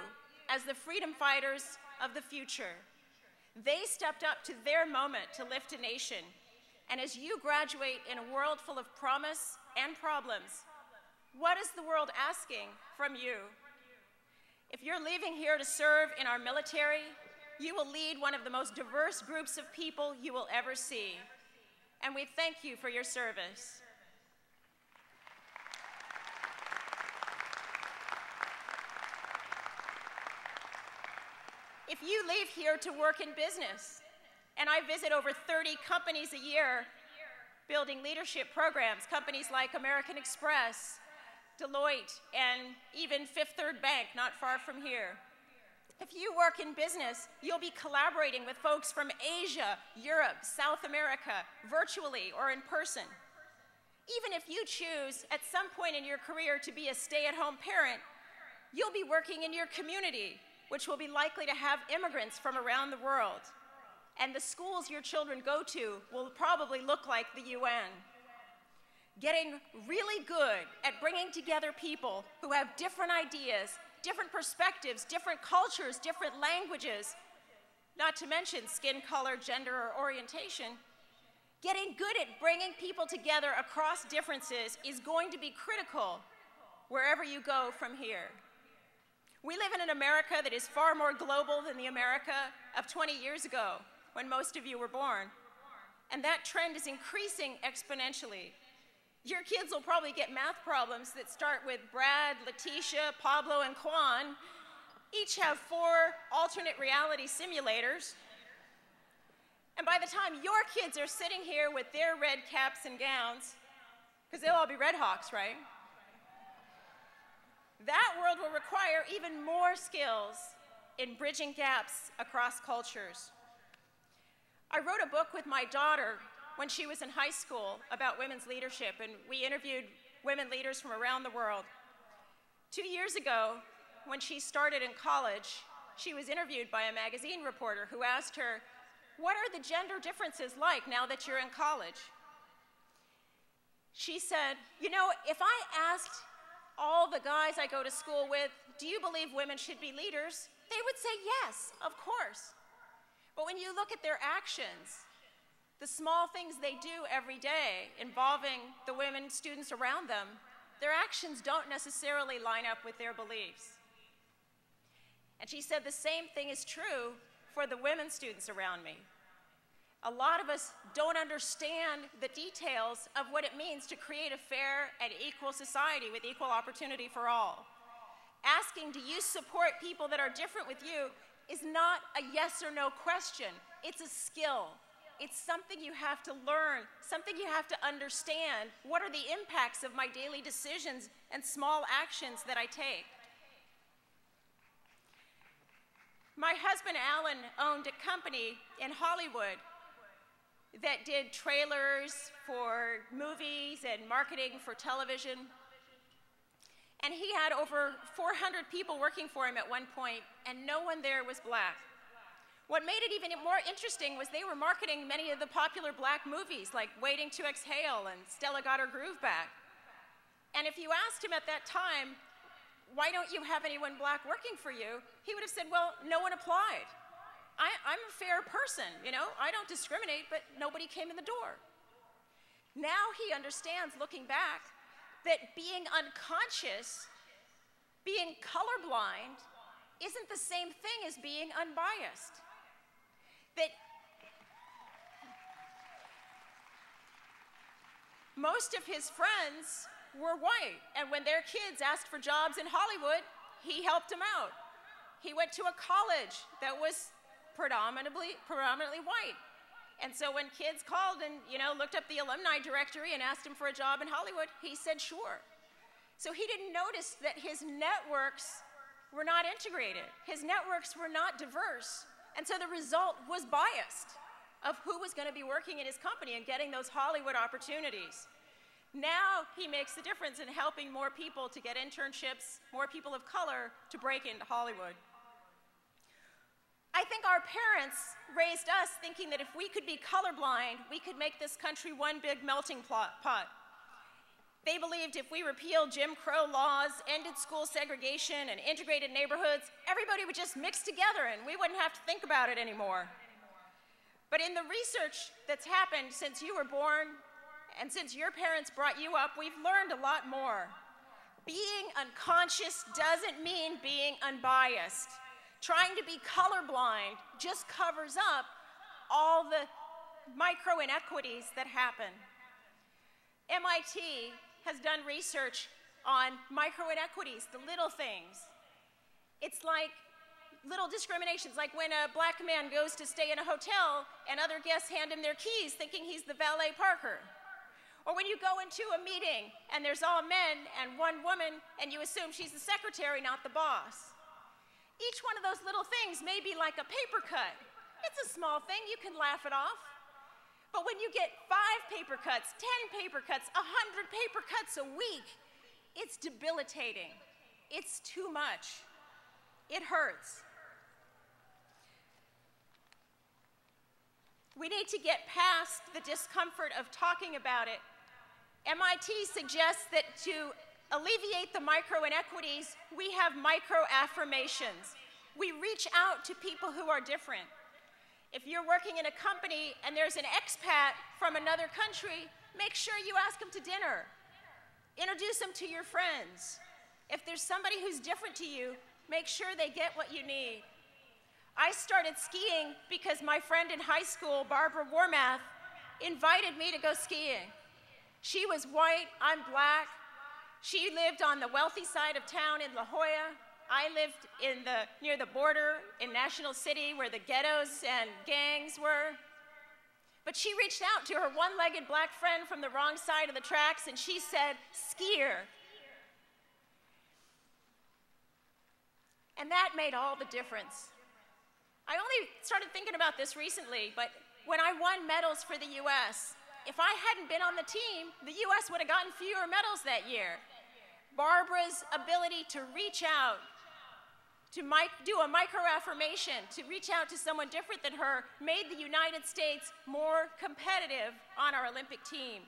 as the freedom fighters of the future. They stepped up to their moment to lift a nation. And as you graduate in a world full of promise and problems, what is the world asking from you? If you're leaving here to serve in our military, you will lead one of the most diverse groups of people you will ever see. And we thank you for your service. If you leave here to work in business, and I visit over 30 companies a year building leadership programs, companies like American Express, Deloitte, and even Fifth Third Bank, not far from here. If you work in business, you'll be collaborating with folks from Asia, Europe, South America, virtually or in person. Even if you choose at some point in your career to be a stay-at-home parent, you'll be working in your community, which will be likely to have immigrants from around the world. and the schools your children go to will probably look like the UN. Getting really good at bringing together people who have different ideas, different perspectives, different cultures, different languages, not to mention skin color, gender, or orientation. Getting good at bringing people together across differences is going to be critical wherever you go from here. We live in an America that is far more global than the America of 20 years ago, when most of you were born. And that trend is increasing exponentially. Your kids will probably get math problems that start with Brad, Letitia, Pablo, and Quan. Each have 4 alternate reality simulators. And by the time your kids are sitting here with their red caps and gowns, because they'll all be Red Hawks, right? That world will require even more skills in bridging gaps across cultures. I wrote a book with my daughter when she was in high school about women's leadership, and we interviewed women leaders from around the world. 2 years ago, when she started in college, she was interviewed by a magazine reporter who asked her, "What are the gender differences like now that you're in college?" She said, "You know, if I asked all the guys I go to school with, do you believe women should be leaders? They would say yes, of course. But when you look at their actions, the small things they do every day involving the women students around them, their actions don't necessarily line up with their beliefs." And she said the same thing is true for the women students around me. A lot of us don't understand the details of what it means to create a fair and equal society with equal opportunity for all. Asking, do you support people that are different with you, is not a yes or no question. It's a skill. It's something you have to learn, something you have to understand. What are the impacts of my daily decisions and small actions that I take? My husband, Alan, owned a company in Hollywood that did trailers for movies and marketing for television. And he had over 400 people working for him at one point, and no one there was black. What made it even more interesting was they were marketing many of the popular black movies, like Waiting to Exhale and Stella Got Her Groove Back. And if you asked him at that time, "Why don't you have anyone black working for you?" he would have said, "Well, no one applied. I'm a fair person, you know, I don't discriminate, but nobody came in the door." Now he understands, looking back, that being unconscious, being colorblind, isn't the same thing as being unbiased. That most of his friends were white, and when their kids asked for jobs in Hollywood, he helped them out. He went to a college that was predominantly white. And so when kids called and, you know, looked up the alumni directory and asked him for a job in Hollywood, he said sure. So he didn't notice that his networks were not integrated. His networks were not diverse. And so the result was biased of who was going to be working in his company and getting those Hollywood opportunities. Now he makes the difference in helping more people to get internships, more people of color to break into Hollywood. I think our parents raised us thinking that if we could be colorblind, we could make this country one big melting pot. They believed if we repealed Jim Crow laws, ended school segregation, and integrated neighborhoods, everybody would just mix together and we wouldn't have to think about it anymore. But in the research that's happened since you were born and since your parents brought you up, we've learned a lot more. Being unconscious doesn't mean being unbiased. Trying to be colorblind just covers up all the micro inequities that happen. MIT has done research on micro inequities, the little things. It's like little discriminations, like when a black man goes to stay in a hotel and other guests hand him their keys thinking he's the valet parker. Or when you go into a meeting and there's all men and one woman and you assume she's the secretary, not the boss. Each one of those little things may be like a paper cut. It's a small thing, you can laugh it off. But when you get 5 paper cuts, 10 paper cuts, 100 paper cuts a week, it's debilitating. It's too much. It hurts. We need to get past the discomfort of talking about it. MIT suggests that to alleviate the micro inequities, we have micro affirmations. We reach out to people who are different. If you're working in a company and there's an expat from another country, make sure you ask them to dinner. Introduce them to your friends. If there's somebody who's different to you, make sure they get what you need. I started skiing because my friend in high school, Barbara Warmath, invited me to go skiing. She was white, I'm black. She lived on the wealthy side of town in La Jolla. I lived near the border in National City where the ghettos and gangs were. But she reached out to her one-legged black friend from the wrong side of the tracks and she said, "Skier." And that made all the difference. I only started thinking about this recently, but when I won medals for the US, if I hadn't been on the team, the US would have gotten fewer medals that year. Barbara's ability to reach out, to do a micro-affirmation, to reach out to someone different than her, made the United States more competitive on our Olympic team.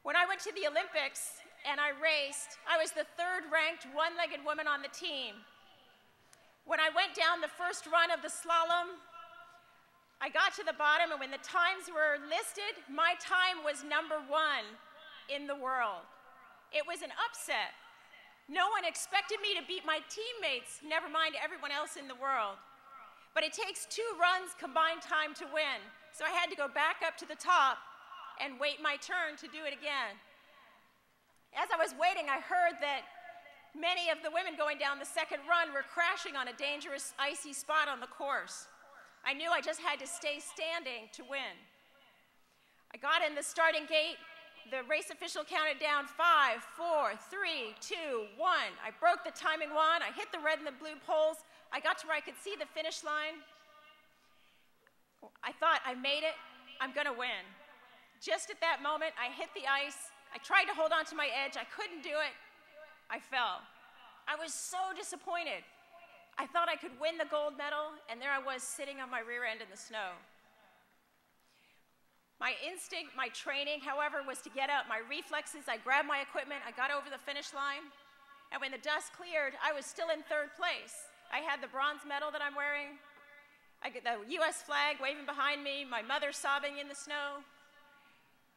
When I went to the Olympics and I raced, I was the third-ranked one-legged woman on the team. When I went down the first run of the slalom, I got to the bottom, and when the times were listed, my time was #1 in the world. It was an upset. No one expected me to beat my teammates, never mind everyone else in the world. But it takes 2 runs combined time to win, so I had to go back up to the top and wait my turn to do it again. As I was waiting, I heard that many of the women going down the second run were crashing on a dangerous, icy spot on the course. I knew I just had to stay standing to win. I got in the starting gate. The race official counted down 5, 4, 3, 2, 1. I broke the timing wand. I hit the red and the blue poles. I got to where I could see the finish line. I thought, I made it. I'm going to win. Just at that moment, I hit the ice. I tried to hold on to my edge. I couldn't do it. I fell. I was so disappointed. I thought I could win the gold medal, and there I was sitting on my rear end in the snow. My instinct, my training, however, was to get up. My reflexes, I grabbed my equipment, I got over the finish line, and when the dust cleared, I was still in 3rd place. I had the bronze medal that I'm wearing, I get the US flag waving behind me, my mother sobbing in the snow.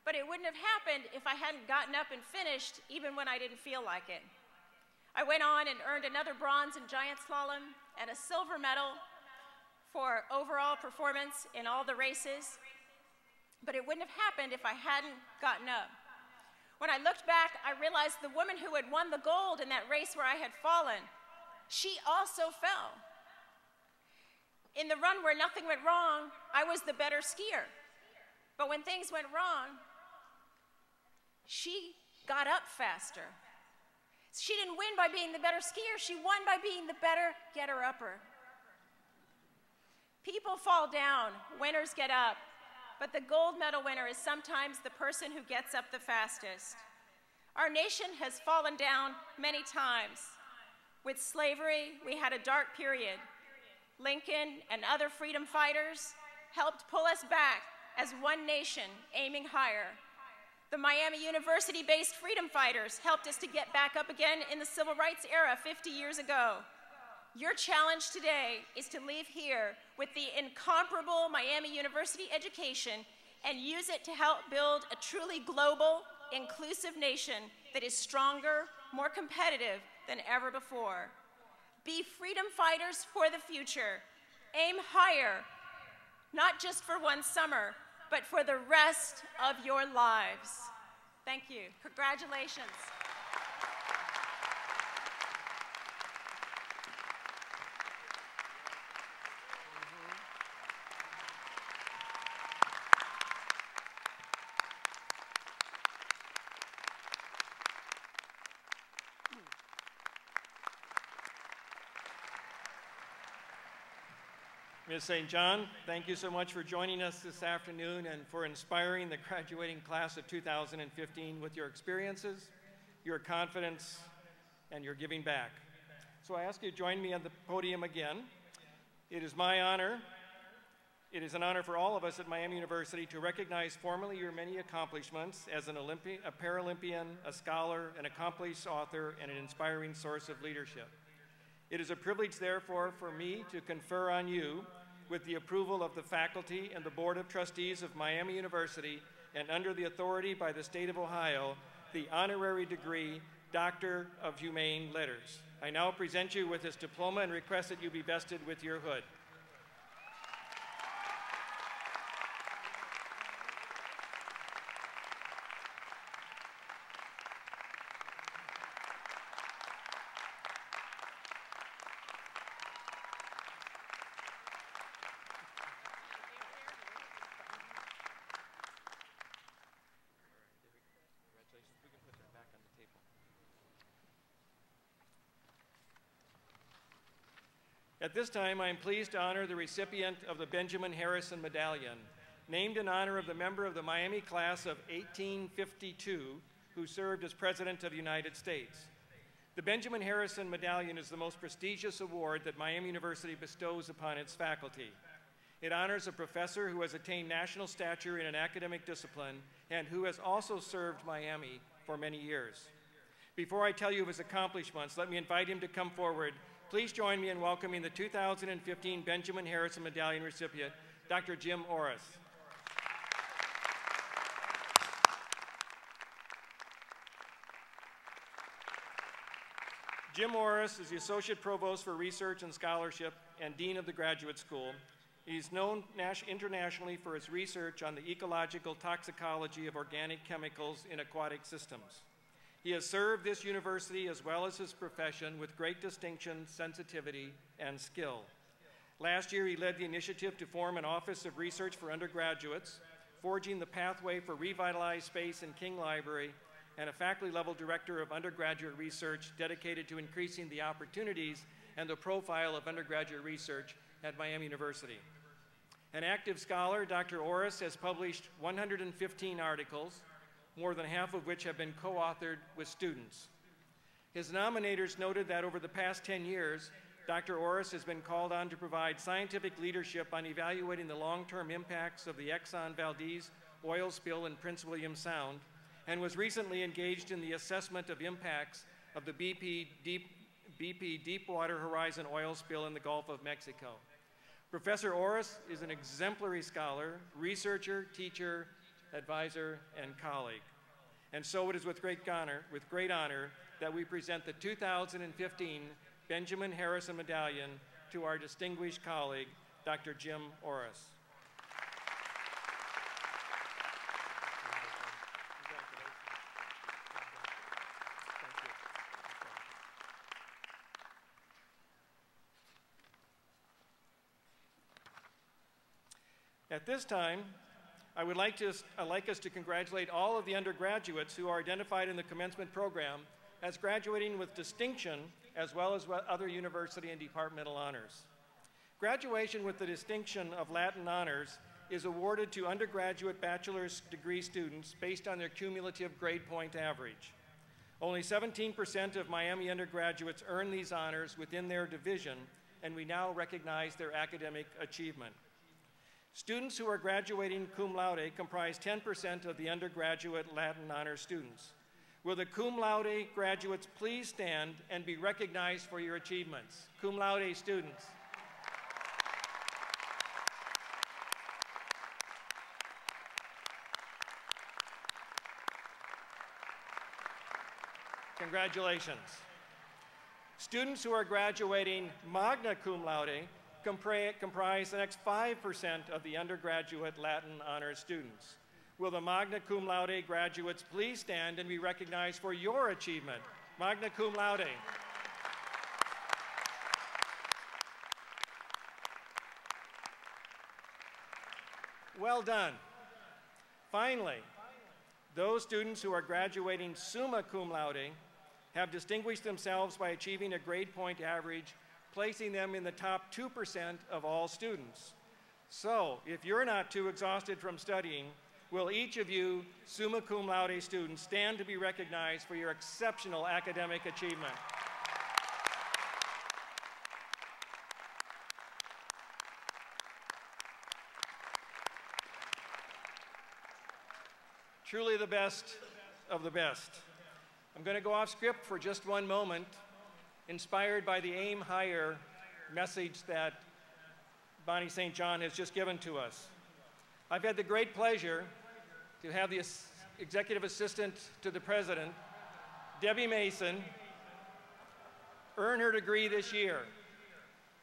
But it wouldn't have happened if I hadn't gotten up and finished, even when I didn't feel like it. I went on and earned another bronze in giant slalom and a silver medal for overall performance in all the races. But it wouldn't have happened if I hadn't gotten up. When I looked back, I realized the woman who had won the gold in that race where I had fallen, she also fell. In the run where nothing went wrong, I was the better skier. But when things went wrong, she got up faster. She didn't win by being the better skier, she won by being the better getter-upper. People fall down, winners get up, but the gold medal winner is sometimes the person who gets up the fastest. Our nation has fallen down many times. With slavery, we had a dark period. Lincoln and other freedom fighters helped pull us back as one nation aiming higher. The Miami University-based freedom fighters helped us to get back up again in the civil rights era 50 years ago. Your challenge today is to leave here with the incomparable Miami University education and use it to help build a truly global, inclusive nation that is stronger, more competitive than ever before. Be freedom fighters for the future. Aim higher, not just for one summer, but for the rest of your lives. Thank you. Congratulations. Ms. St. John, thank you so much for joining us this afternoon and for inspiring the graduating class of 2015 with your experiences, your confidence, and your giving back. So I ask you to join me on the podium again. It is my honor It is an honor for all of us at Miami University to recognize formally your many accomplishments as a Paralympian, a scholar, an accomplished author, and an inspiring source of leadership. It is a privilege, therefore, for me to confer on you, with the approval of the faculty and the Board of Trustees of Miami University, and under the authority by the state of Ohio, the honorary degree, Doctor of Humane Letters. I now present you with this diploma and request that you be vested with your hood. At this time, I am pleased to honor the recipient of the Benjamin Harrison Medallion, named in honor of the member of the Miami class of 1852 who served as President of the United States. The Benjamin Harrison Medallion is the most prestigious award that Miami University bestows upon its faculty. It honors a professor who has attained national stature in an academic discipline and who has also served Miami for many years. Before I tell you of his accomplishments, let me invite him to come forward. Please join me in welcoming the 2015 Benjamin Harrison Medallion recipient, Dr. Jim Orris. Jim Orris is the Associate Provost for Research and Scholarship and Dean of the Graduate School. He's known internationally for his research on the ecological toxicology of organic chemicals in aquatic systems. He has served this university as well as his profession with great distinction, sensitivity, and skill. Last year, he led the initiative to form an Office of Research for undergraduates, forging the pathway for revitalized space in King Library, and a faculty-level director of undergraduate research dedicated to increasing the opportunities and the profile of undergraduate research at Miami University. An active scholar, Dr. Orris has published 115 articles, more than half of which have been co-authored with students. His nominators noted that over the past 10 years, Dr. Orris has been called on to provide scientific leadership on evaluating the long-term impacts of the Exxon Valdez oil spill in Prince William Sound, and was recently engaged in the assessment of impacts of the BP Deepwater Horizon oil spill in the Gulf of Mexico. Professor Orris is an exemplary scholar, researcher, teacher, advisor, and colleague. And so it is with great honor that we present the 2015 Benjamin Harrison Medallion to our distinguished colleague, Dr. Jim Orris. At this time, I would like us to congratulate all of the undergraduates who are identified in the commencement program as graduating with distinction, as well as other university and departmental honors. Graduation with the distinction of Latin honors is awarded to undergraduate bachelor's degree students based on their cumulative grade point average. Only 17% of Miami undergraduates earn these honors within their division, and we now recognize their academic achievement. Students who are graduating cum laude comprise 10% of the undergraduate Latin honor students. Will the cum laude graduates please stand and be recognized for your achievements? Cum laude students. Congratulations. Students who are graduating magna cum laude comprise the next 5% of the undergraduate Latin honors students. Will the magna cum laude graduates please stand and be recognized for your achievement? Magna cum laude. Well done. Finally, those students who are graduating summa cum laude have distinguished themselves by achieving a grade point average, placing them in the top 2% of all students. So, if you're not too exhausted from studying, will each of you summa cum laude students stand to be recognized for your exceptional academic achievement? truly the best of the best. I'm going to go off script for just one moment, inspired by the Aim Higher message that Bonnie St. John has just given to us. I've had the great pleasure to have the Executive Assistant to the President, Debbie Mason, earn her degree this year.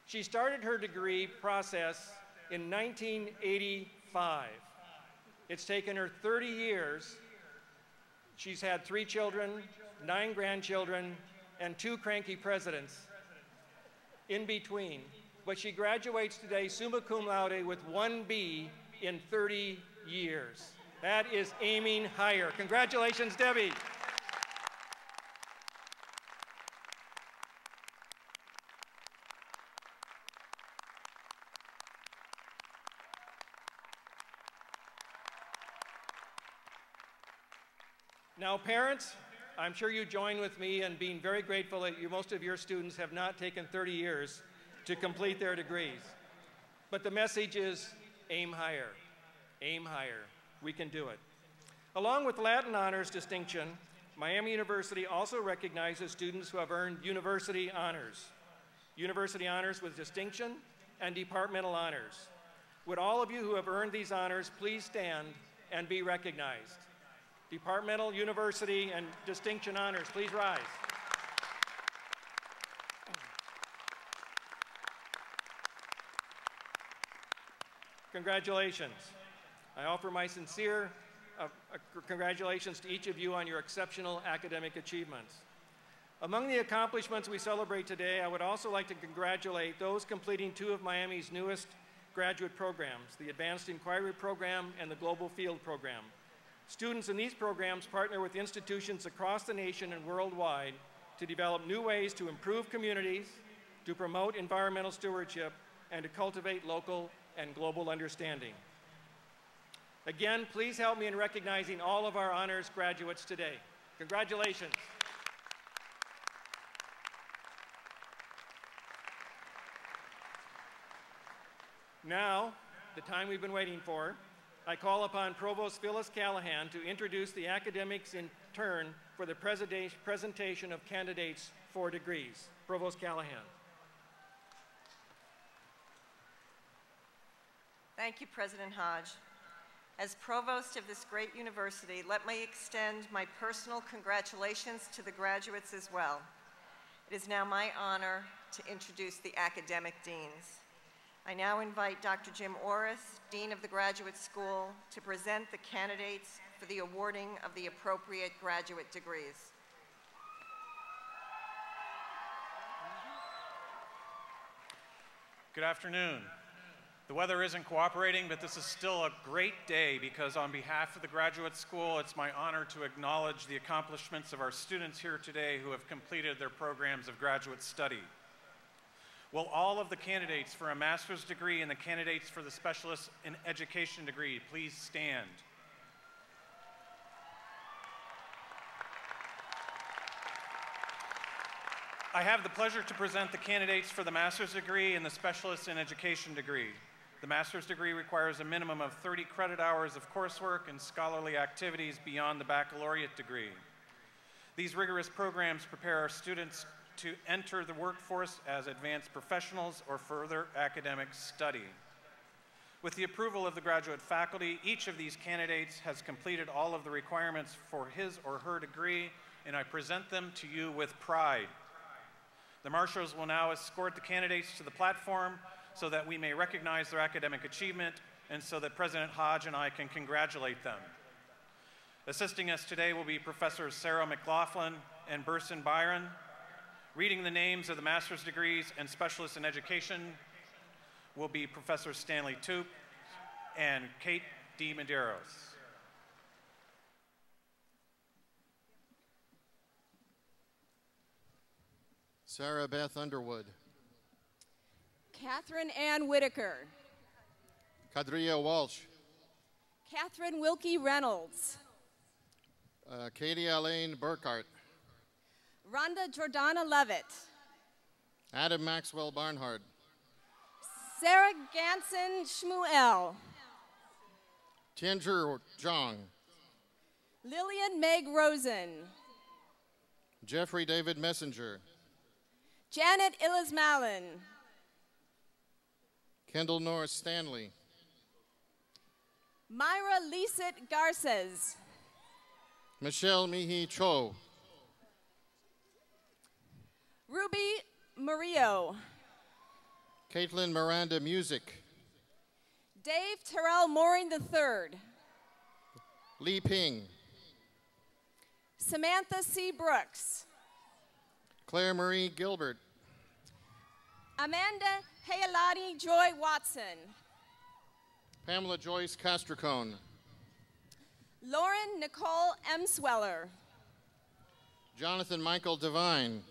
She started her degree process in 1985. It's taken her 30 years. She's had 3 children, 9 grandchildren, and 2 cranky presidents in between. But she graduates today summa cum laude with 1 B in 30 years. That is aiming higher. Congratulations, Debbie. Now, parents, I'm sure you join with me in being very grateful that most of your students have not taken 30 years to complete their degrees. But the message is aim higher. Aim higher. We can do it. Along with Latin honors distinction, Miami University also recognizes students who have earned university honors with distinction and departmental honors. Would all of you who have earned these honors please stand and be recognized? Departmental, university, and distinction honors, please rise. Congratulations. I offer my sincere congratulations to each of you on your exceptional academic achievements. Among the accomplishments we celebrate today, I would also like to congratulate those completing 2 of Miami's newest graduate programs, the Advanced Inquiry Program and the Global Field Program. Students in these programs partner with institutions across the nation and worldwide to develop new ways to improve communities, to promote environmental stewardship, and to cultivate local and global understanding. Again, please help me in recognizing all of our honors graduates today. Congratulations. Now, the time we've been waiting for, I call upon Provost Phyllis Callahan to introduce the academics in turn for the presentation of candidates for degrees. Provost Callahan. Thank you, President Hodge. As provost of this great university, let me extend my personal congratulations to the graduates as well. It is now my honor to introduce the academic deans. I now invite Dr. Jim Orris, Dean of the Graduate School, to present the candidates for the awarding of the appropriate graduate degrees. Good afternoon. The weather isn't cooperating, but this is still a great day because on behalf of the Graduate School, it's my honor to acknowledge the accomplishments of our students here today who have completed their programs of graduate study. Will all of the candidates for a master's degree and the candidates for the specialist in education degree please stand? I have the pleasure to present the candidates for the master's degree and the specialist in education degree. The master's degree requires a minimum of 30 credit hours of coursework and scholarly activities beyond the baccalaureate degree. These rigorous programs prepare our students to enter the workforce as advanced professionals or further academic study. With the approval of the graduate faculty, each of these candidates has completed all of the requirements for his or her degree, and I present them to you with pride. The marshals will now escort the candidates to the platform so that we may recognize their academic achievement and so that President Hodge and I can congratulate them. Assisting us today will be Professors Sarah McLaughlin and Burson Byron. Reading the names of the master's degrees and specialists in education will be Professor Stanley Toop and Kate D. Medeiros. Sarah Beth Underwood. Catherine Ann Whitaker. Kadria Walsh. Catherine Wilkie Reynolds. Katie Elaine Burkhart. Rhonda Jordana Levitt. Adam Maxwell Barnhart. Sarah Ganson Shmuel. Tianzhi Zhang. Lillian Meg Rosen. Jeffrey David Messenger. Janet Illis Mallon. Kendall Norris Stanley. Myra Liset Garces. Michelle Mihi Cho. Ruby Murillo. Caitlin Miranda Music. Dave Terrell Mooring III. Lee Ping. Samantha C. Brooks. Claire Marie Gilbert. Amanda Hayalani Joy Watson. Pamela Joyce Castricone. Lauren Nicole M. Sweller. Jonathan Michael Devine.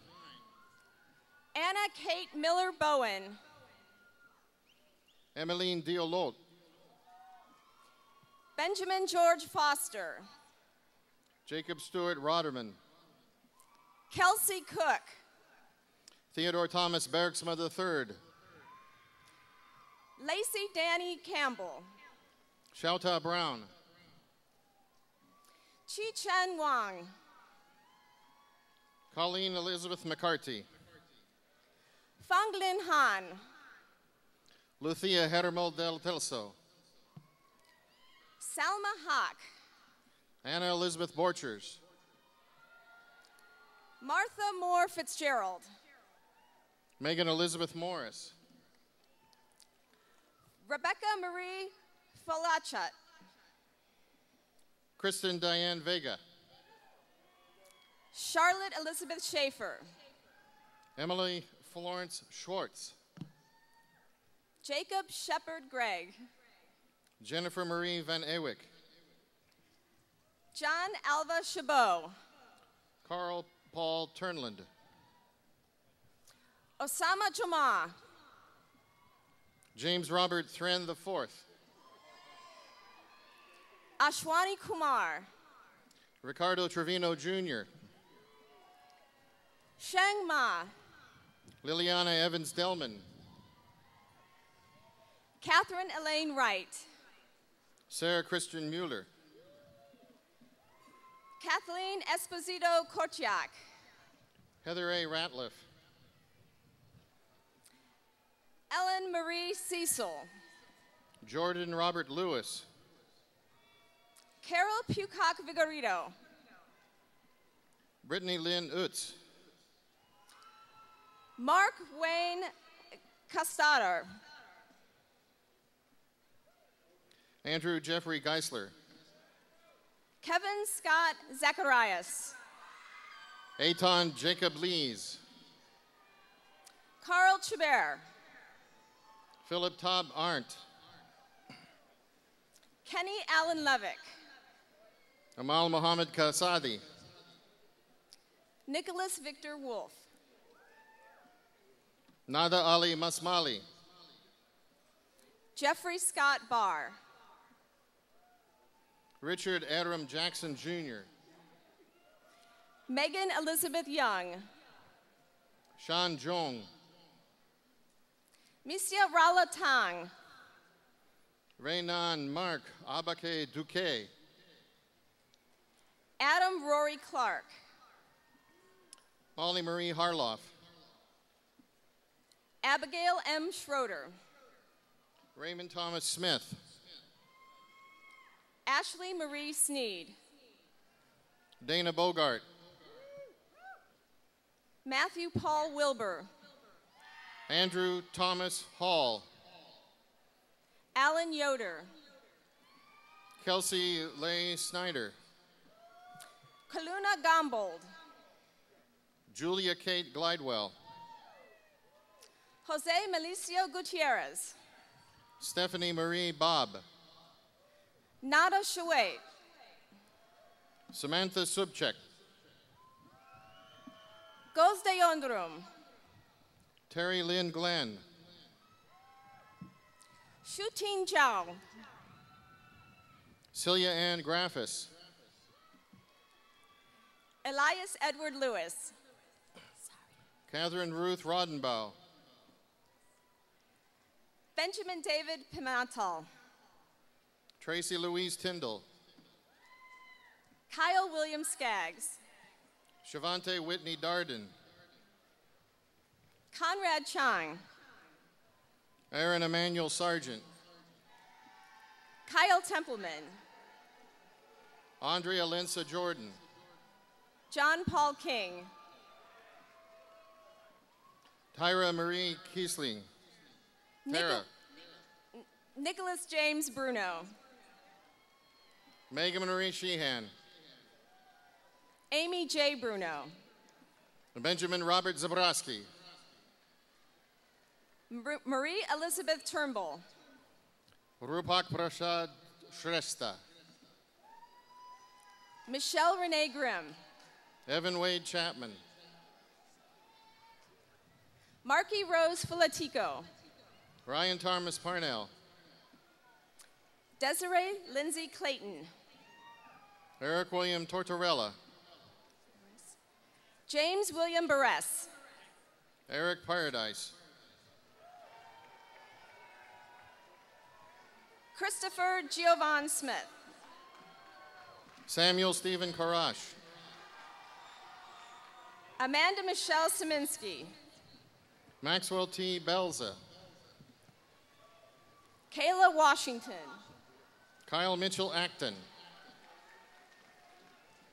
Anna Kate Miller Bowen. Emmeline Diolot. Benjamin George Foster. Jacob Stewart Roderman. Kelsey Cook. Theodore Thomas Bergsma III. Lacey Danny Campbell. Shauta Brown. Chi Chen Wang. Colleen Elizabeth McCarthy. Fanglin Han. Lucia Hermel del Telso. Salma Hawk. Anna Elizabeth Borchers. Martha Moore Fitzgerald. Megan Elizabeth Morris. Rebecca Marie Falachat. Kristen Diane Vega. Charlotte Elizabeth Schaefer. Emily Florence Schwartz. Jacob Shepard Gregg. Jennifer Marie Van Ewick. John Alva Chabot. Carl Paul Turnland. Osama Jama. James Robert Thren IV. Ashwani Kumar. Ricardo Trevino Jr. Sheng Ma. Liliana Evans Delman. Catherine Elaine Wright. Sarah Christian Mueller. Kathleen Esposito Korchiak. Heather A. Ratliff. Ellen Marie Cecil. Jordan Robert Lewis. Carol Pucock Vigorito. Brittany Lynn Utz. Mark Wayne Castador. Andrew Jeffrey Geisler. Kevin Scott Zacharias. Eitan Jacob Lees. Carl Chabert. Philip Taub Arndt. Kenny Allen Levick. Amal Mohammed Kasadi. Nicholas Victor Wolf. Nada Ali Masmali. Jeffrey Scott Barr. Richard Adam Jackson Jr. Megan Elizabeth Young. Sean Jong. Mistia Rala Tang. Reynan Mark Abake Duque. Adam Rory Clark. Molly Marie Harloff. Abigail M. Schroeder. Raymond Thomas Smith. Ashley Marie Sneed. Dana Bogart. Matthew Paul Wilbur. Andrew Thomas Hall. Alan Yoder. Kelsey Leigh Snyder. Kaluna Gombold. Julia Kate Glidewell. Jose Melicio Gutierrez. Stephanie Marie Bob. Nada Shawait. Samantha Subchek. Goz de Yondrum. Terry Lynn Glenn. Shutin Zhao. Celia Ann Graffis. Elias Edward Lewis. Catherine Ruth Rodenbaugh. Benjamin David Pimentel. Tracy Louise Tyndall. Kyle William Skaggs. Shavante Whitney Darden. Conrad Chang. Aaron Emmanuel Sargent. Kyle Templeman. Andrea Lensa Jordan. John Paul King. Tyra Marie Kiesling. Tara. Nicholas James Bruno. Megan Marie Sheehan. Amy J. Bruno. Benjamin Robert Zabrowski. Marie Elizabeth Turnbull. Rupak Prasad Shrestha. Michelle Renee Grimm. Evan Wade Chapman. Marky Rose Filatico. Ryan Thomas Parnell. Desiree Lindsay Clayton. Eric William Tortorella. James William Barres. Eric Paradise. Christopher Giovan Smith. Samuel Stephen Karash. Amanda Michelle Saminsky. Maxwell T. Belza. Kayla Washington. Kyle Mitchell Acton.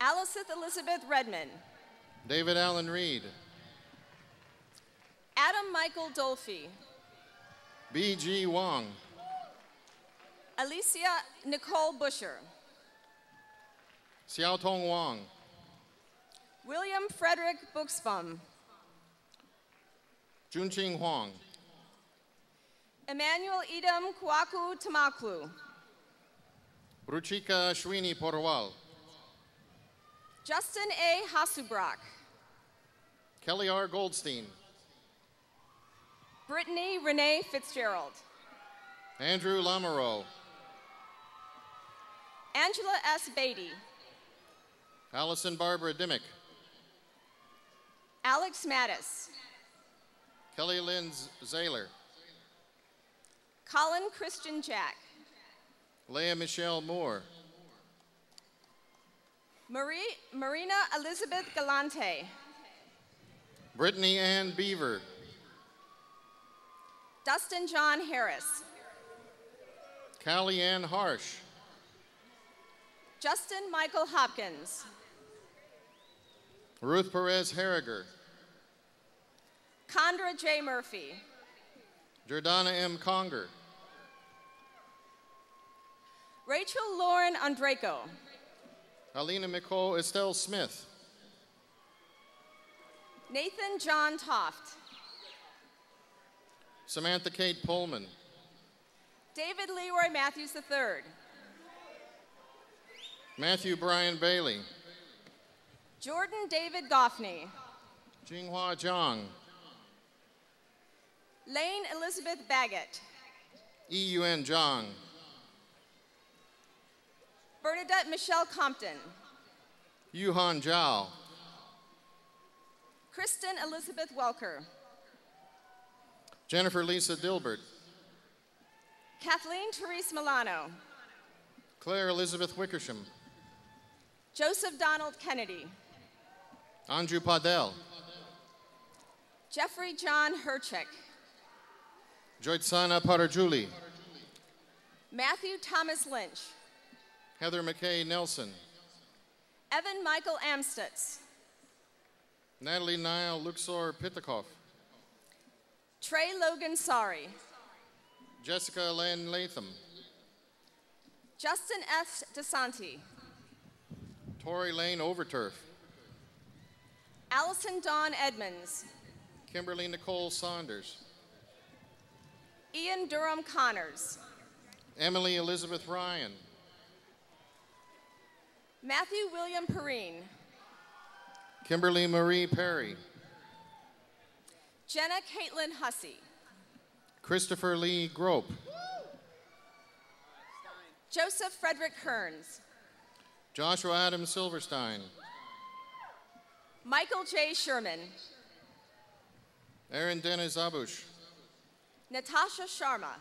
Aliceth Elizabeth Redmond. David Allen Reed. Adam Michael Dolphy. B.G. Wong. Alicia Nicole Busher. Xiao Tong Wong. William Frederick Buxbaum. Junqing Huang. Emmanuel Edom Kwaku Tamaklu. Ruchika Shwini Porwal. Justin A. Hasubrock. Kelly R. Goldstein. Brittany Renee Fitzgerald. Andrew Lamoureux. Angela S. Beatty. Allison Barbara Dimmick. Alex Mattis. Kelly Lynn Zahler. Colin Christian Jack. Leah Michelle Moore. Marina Elizabeth Galante. Brittany Ann Beaver. Dustin John Harris. Callie Ann Harsh. Justin Michael Hopkins. Ruth Perez Harriger. Condra J. Murphy. Jordana M. Conger. Rachel Lauren Andreco. Alina Nicole Estelle Smith. Nathan John Toft. Samantha Kate Pullman. David Leroy Matthews III. Matthew Brian Bailey. Jordan David Goffney. Jinghua Zhang. Lane Elizabeth Baggett. E.U.N. Zhang. Bernadette Michelle Compton. Yuhan Zhao. Kristen Elizabeth Welker. Jennifer Lisa Dilbert. Kathleen Therese Milano. Claire Elizabeth Wickersham. Joseph Donald Kennedy. Anju Padel. Jeffrey John Herchick. Joitsana Parajuli. Matthew Thomas Lynch. Heather McKay Nelson. Evan Michael Amstutz. Natalie Niall Luxor Pitakoff. Trey Logan Sari. Jessica Lynn Latham. Justin F. DeSanti. Tori Lane Overturf. Allison Dawn Edmonds. Kimberly Nicole Saunders. Ian Durham Connors. Emily Elizabeth Ryan. Matthew William Perrine. Kimberly Marie Perry. Jenna Caitlin Hussey. Christopher Lee Grope. Joseph Frederick Kearns. Joshua Adam Silverstein. Michael J. Sherman. Aaron Dennis Abush. Natasha Sharma.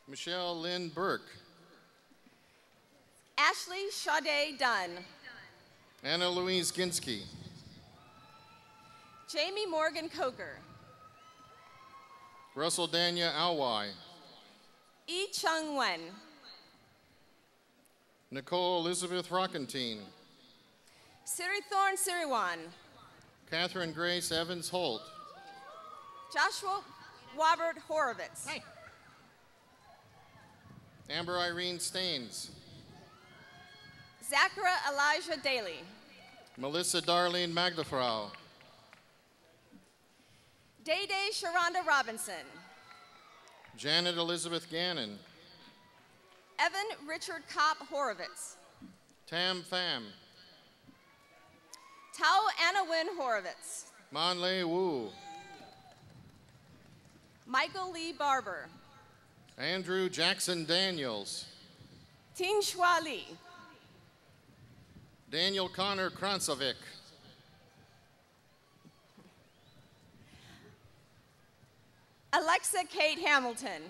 Michelle Lynn Burke. Ashley Sade Dunn. Anna Louise Ginsky. Jamie Morgan Coker. Russell Dania Alwai. E. Chung Wen. Nicole Elizabeth Rockentine. Siri Thorne Siriwan. Catherine Grace Evans Holt. Joshua Robert Horovitz. Hi. Amber Irene Staines. Zachara Elijah Daly. Melissa Darlene Magdafrau. Day Day Sharonda Robinson. Janet Elizabeth Gannon. Evan Richard Kopp Horovitz. Tam Pham. Tao Anna Wynn Horovitz. Monlei Wu. Michael Lee Barber. Andrew Jackson Daniels. Ting Shua Lee. Daniel Connor Kransovic. Alexa Kate Hamilton.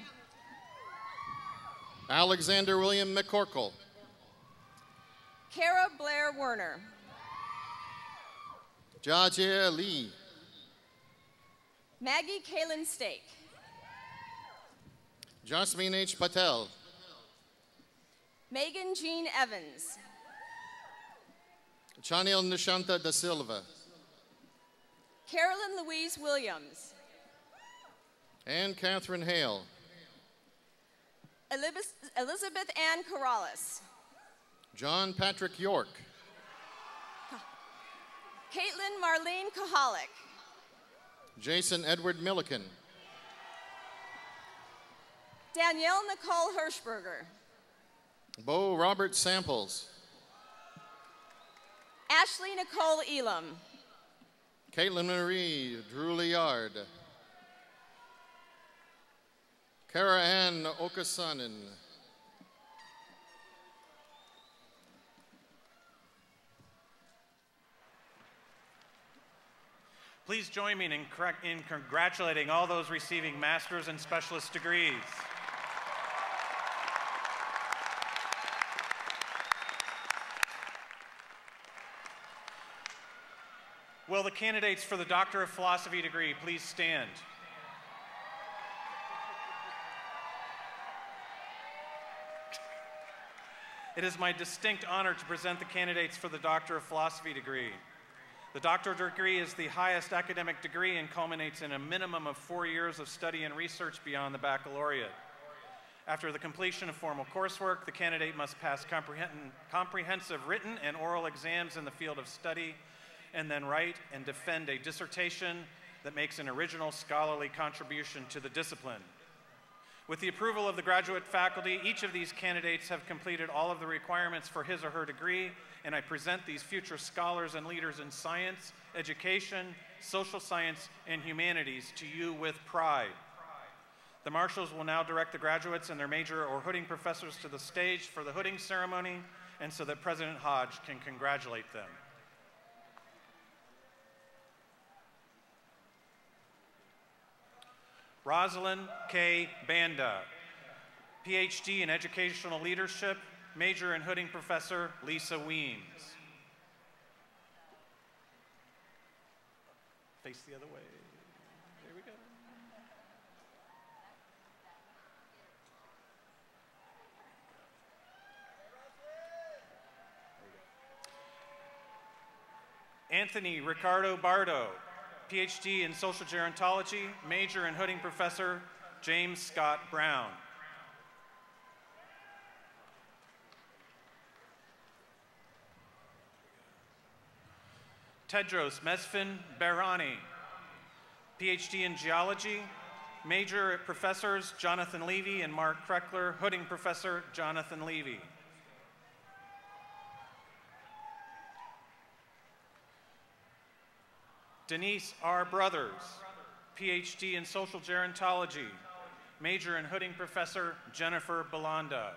Alexander William McCorkle. Kara Blair Werner. Jajia Lee. Maggie Kaylin Stake. Jasmine H. Patel. Megan Jean Evans. Chanil Nishanta da Silva. Carolyn Louise Williams. Anne Catherine Hale. Elizabeth Ann Corrales. John Patrick York. Caitlin Marlene Kahalik. Jason Edward Milliken. Danielle Nicole Hirschberger. Bo Robert Samples. Ashley Nicole Elam. Caitlin Marie Druliard. Kara Ann Okasanen. Please join me in congratulating all those receiving master's and specialist degrees. Will the candidates for the Doctor of Philosophy degree please stand? It is my distinct honor to present the candidates for the Doctor of Philosophy degree. The doctoral degree is the highest academic degree and culminates in a minimum of 4 years of study and research beyond the baccalaureate. After the completion of formal coursework, the candidate must pass comprehensive written and oral exams in the field of study, and then write and defend a dissertation that makes an original scholarly contribution to the discipline. With the approval of the graduate faculty, each of these candidates have completed all of the requirements for his or her degree, and I present these future scholars and leaders in science, education, social science, and humanities to you with pride. The marshals will now direct the graduates and their major or hooding professors to the stage for the hooding ceremony, and so that President Hodge can congratulate them. Rosalind K. Banda, PhD in Educational Leadership, major in hooding professor Lisa Weems. Face the other way. There we go. Anthony Ricardo Bardo, PhD in Social Gerontology, major in hooding professor James Scott Brown. Tedros Mesfin Berani, PhD in Geology, major professors Jonathan Levy and Mark Kreckler, hooding professor Jonathan Levy. Denise R. Brothers, PhD in Social Gerontology, major in hooding professor Jennifer Belanda.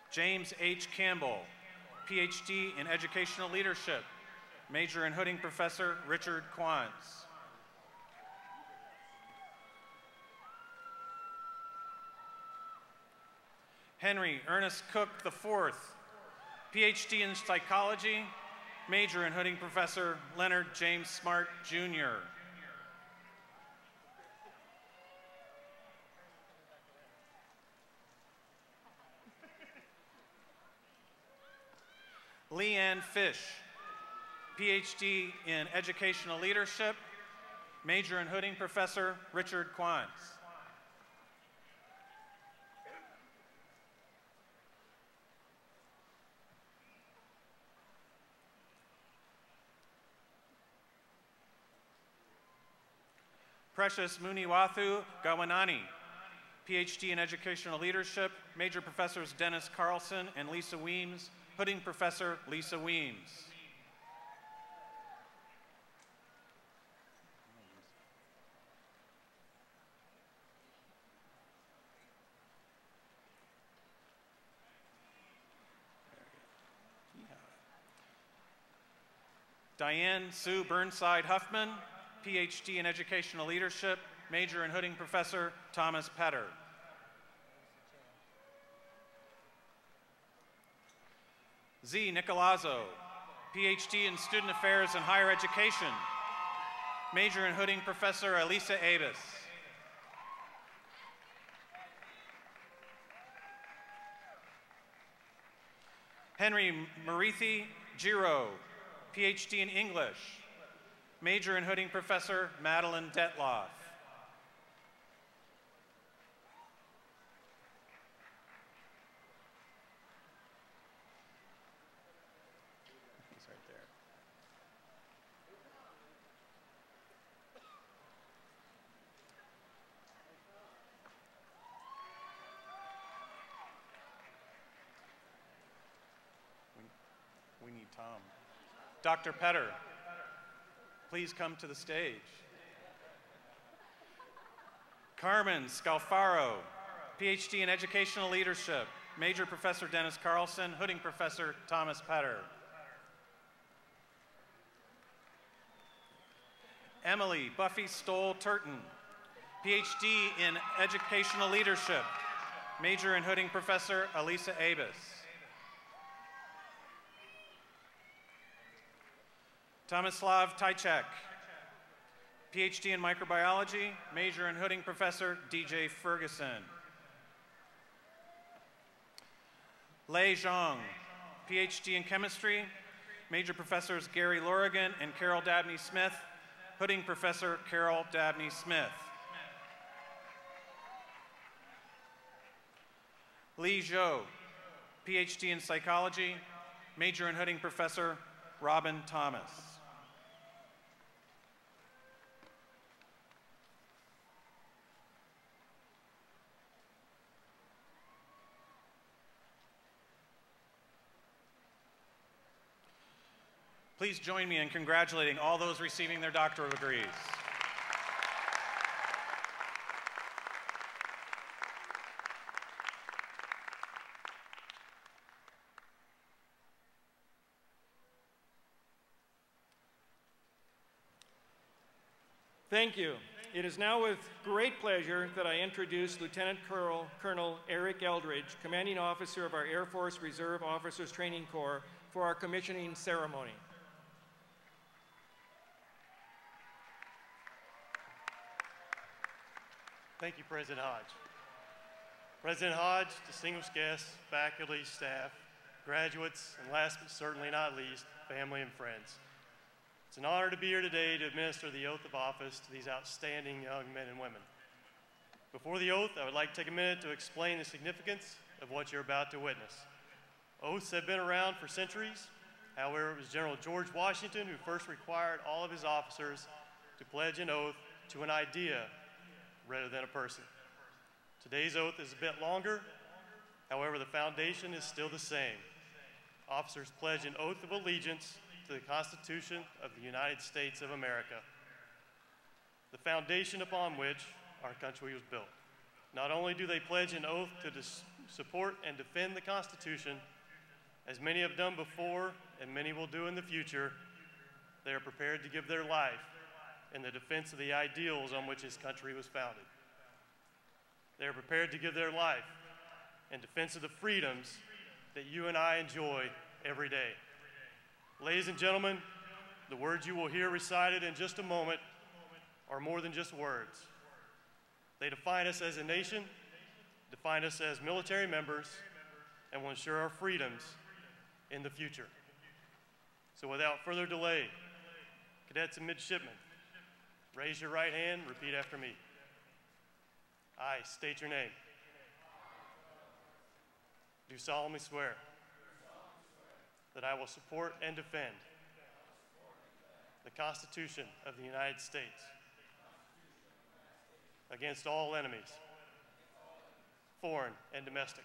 James H. Campbell, PhD in Educational Leadership, major in hooding professor Richard Quantz. Henry Ernest Cook IV, PhD in psychology, major in hooding professor Leonard James Smart, Jr. Leanne Fish, PhD in educational leadership, major in hooding professor Richard Quantz. Precious Muniwathu Gawanani, PhD in educational leadership, major professors Dennis Carlson and Lisa Weems, hooding professor Lisa Weems. Diane Sue Burnside Huffman, PhD in educational leadership, major in hooding professor Thomas Petter. Z. Nicolazzo, PhD in student affairs and higher education, major in hooding professor Elisa Avis. Henry Marithi Giro, PhD in English, major in hooding professor Madeline Detloff. He's right there. We need Tom. Dr. Petter, please come to the stage. Carmen Scalfaro, PhD in educational leadership, major professor Dennis Carlson, hooding professor Thomas Petter. Emily Buffy Stoll Turton, PhD in educational leadership, major in hooding professor Elisa Abis. Tomislav Tychek, PhD in microbiology, major in hooding professor DJ Ferguson. Lei Zhang, PhD in chemistry, major professors Gary Lorigan and Carol Dabney Smith, hooding professor Carol Dabney Smith. Li Zhou, PhD in psychology, major in hooding professor Robin Thomas. Please join me in congratulating all those receiving their doctoral degrees. Thank you. It is now with great pleasure that I introduce Lieutenant Colonel Eric Eldridge, Commanding Officer of our Air Force Reserve Officers Training Corps, for our commissioning ceremony. Thank you, President Hodge. President Hodge, distinguished guests, faculty, staff, graduates, and last but certainly not least, family and friends. It's an honor to be here today to administer the oath of office to these outstanding young men and women. Before the oath, I would like to take a minute to explain the significance of what you're about to witness. Oaths have been around for centuries. However, it was General George Washington who first required all of his officers to pledge an oath to an idea rather than a person. Today's oath is a bit longer. However, the foundation is still the same. Officers pledge an oath of allegiance to the Constitution of the United States of America, the foundation upon which our country was built. Not only do they pledge an oath to support and defend the Constitution, as many have done before and many will do in the future, they are prepared to give their life in the defense of the ideals on which this country was founded. They are prepared to give their life and defense of the freedoms that you and I enjoy every day. Ladies and gentlemen, the words you will hear recited in just a moment are more than just words. They define us as a nation, define us as military members, and will ensure our freedoms in the future. So without further delay, cadets and midshipmen, raise your right hand, repeat after me. I state your name. Do solemnly swear that I will support and defend the Constitution of the United States against all enemies, foreign and domestic.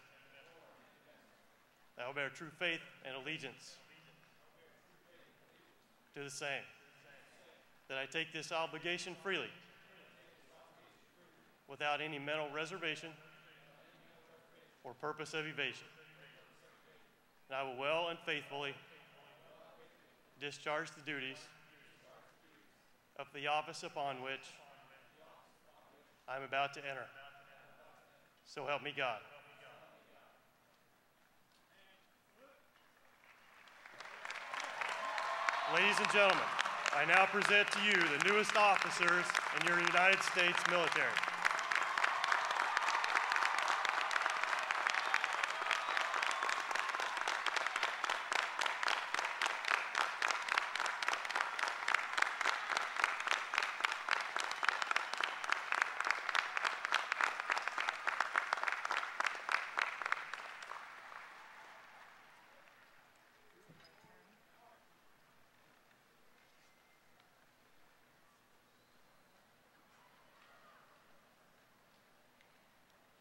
That I will bear true faith and allegiance to the same. That I take this obligation freely, without any mental reservation or purpose of evasion. And I will well and faithfully discharge the duties of the office upon which I am about to enter. So help me God. Ladies and gentlemen, I now present to you the newest officers in your United States military.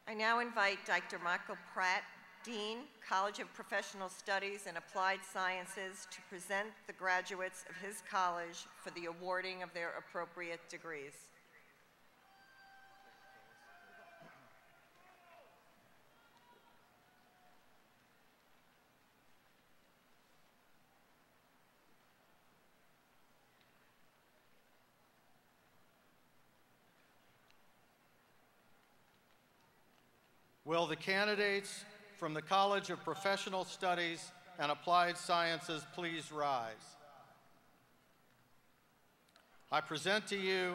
I now invite Dr. Michael Pratt, Dean, College of Professional Studies and Applied Sciences, to present the graduates of his college for the awarding of their appropriate degrees. Will the candidates from the College of Professional Studies and Applied Sciences please rise? I present to you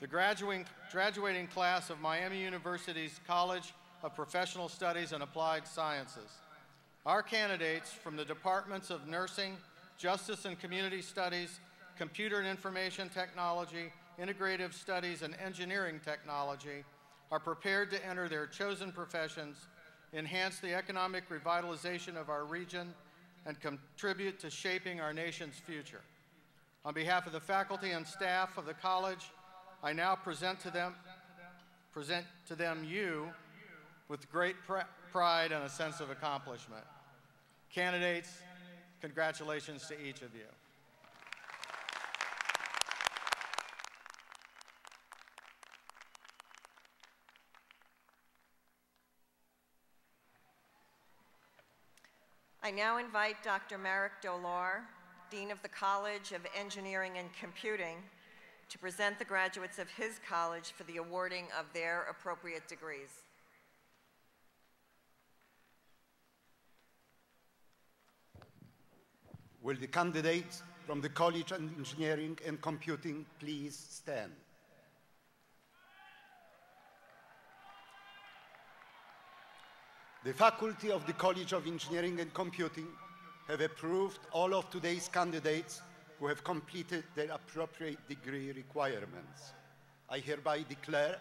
the graduating class of Miami University's College of Professional Studies and Applied Sciences. Our candidates from the departments of Nursing, Justice and Community Studies, Computer and Information Technology, Integrative Studies, and Engineering Technology are prepared to enter their chosen professions, enhance the economic revitalization of our region, and contribute to shaping our nation's future. On behalf of the faculty and staff of the college, I now present to them you with great pride and a sense of accomplishment. Candidates, congratulations to each of you. I now invite Dr. Marek Dolar, Dean of the College of Engineering and Computing, to present the graduates of his college for the awarding of their appropriate degrees. Will the candidates from the College of Engineering and Computing please stand? The faculty of the College of Engineering and Computing have approved all of today's candidates who have completed their appropriate degree requirements. I hereby declare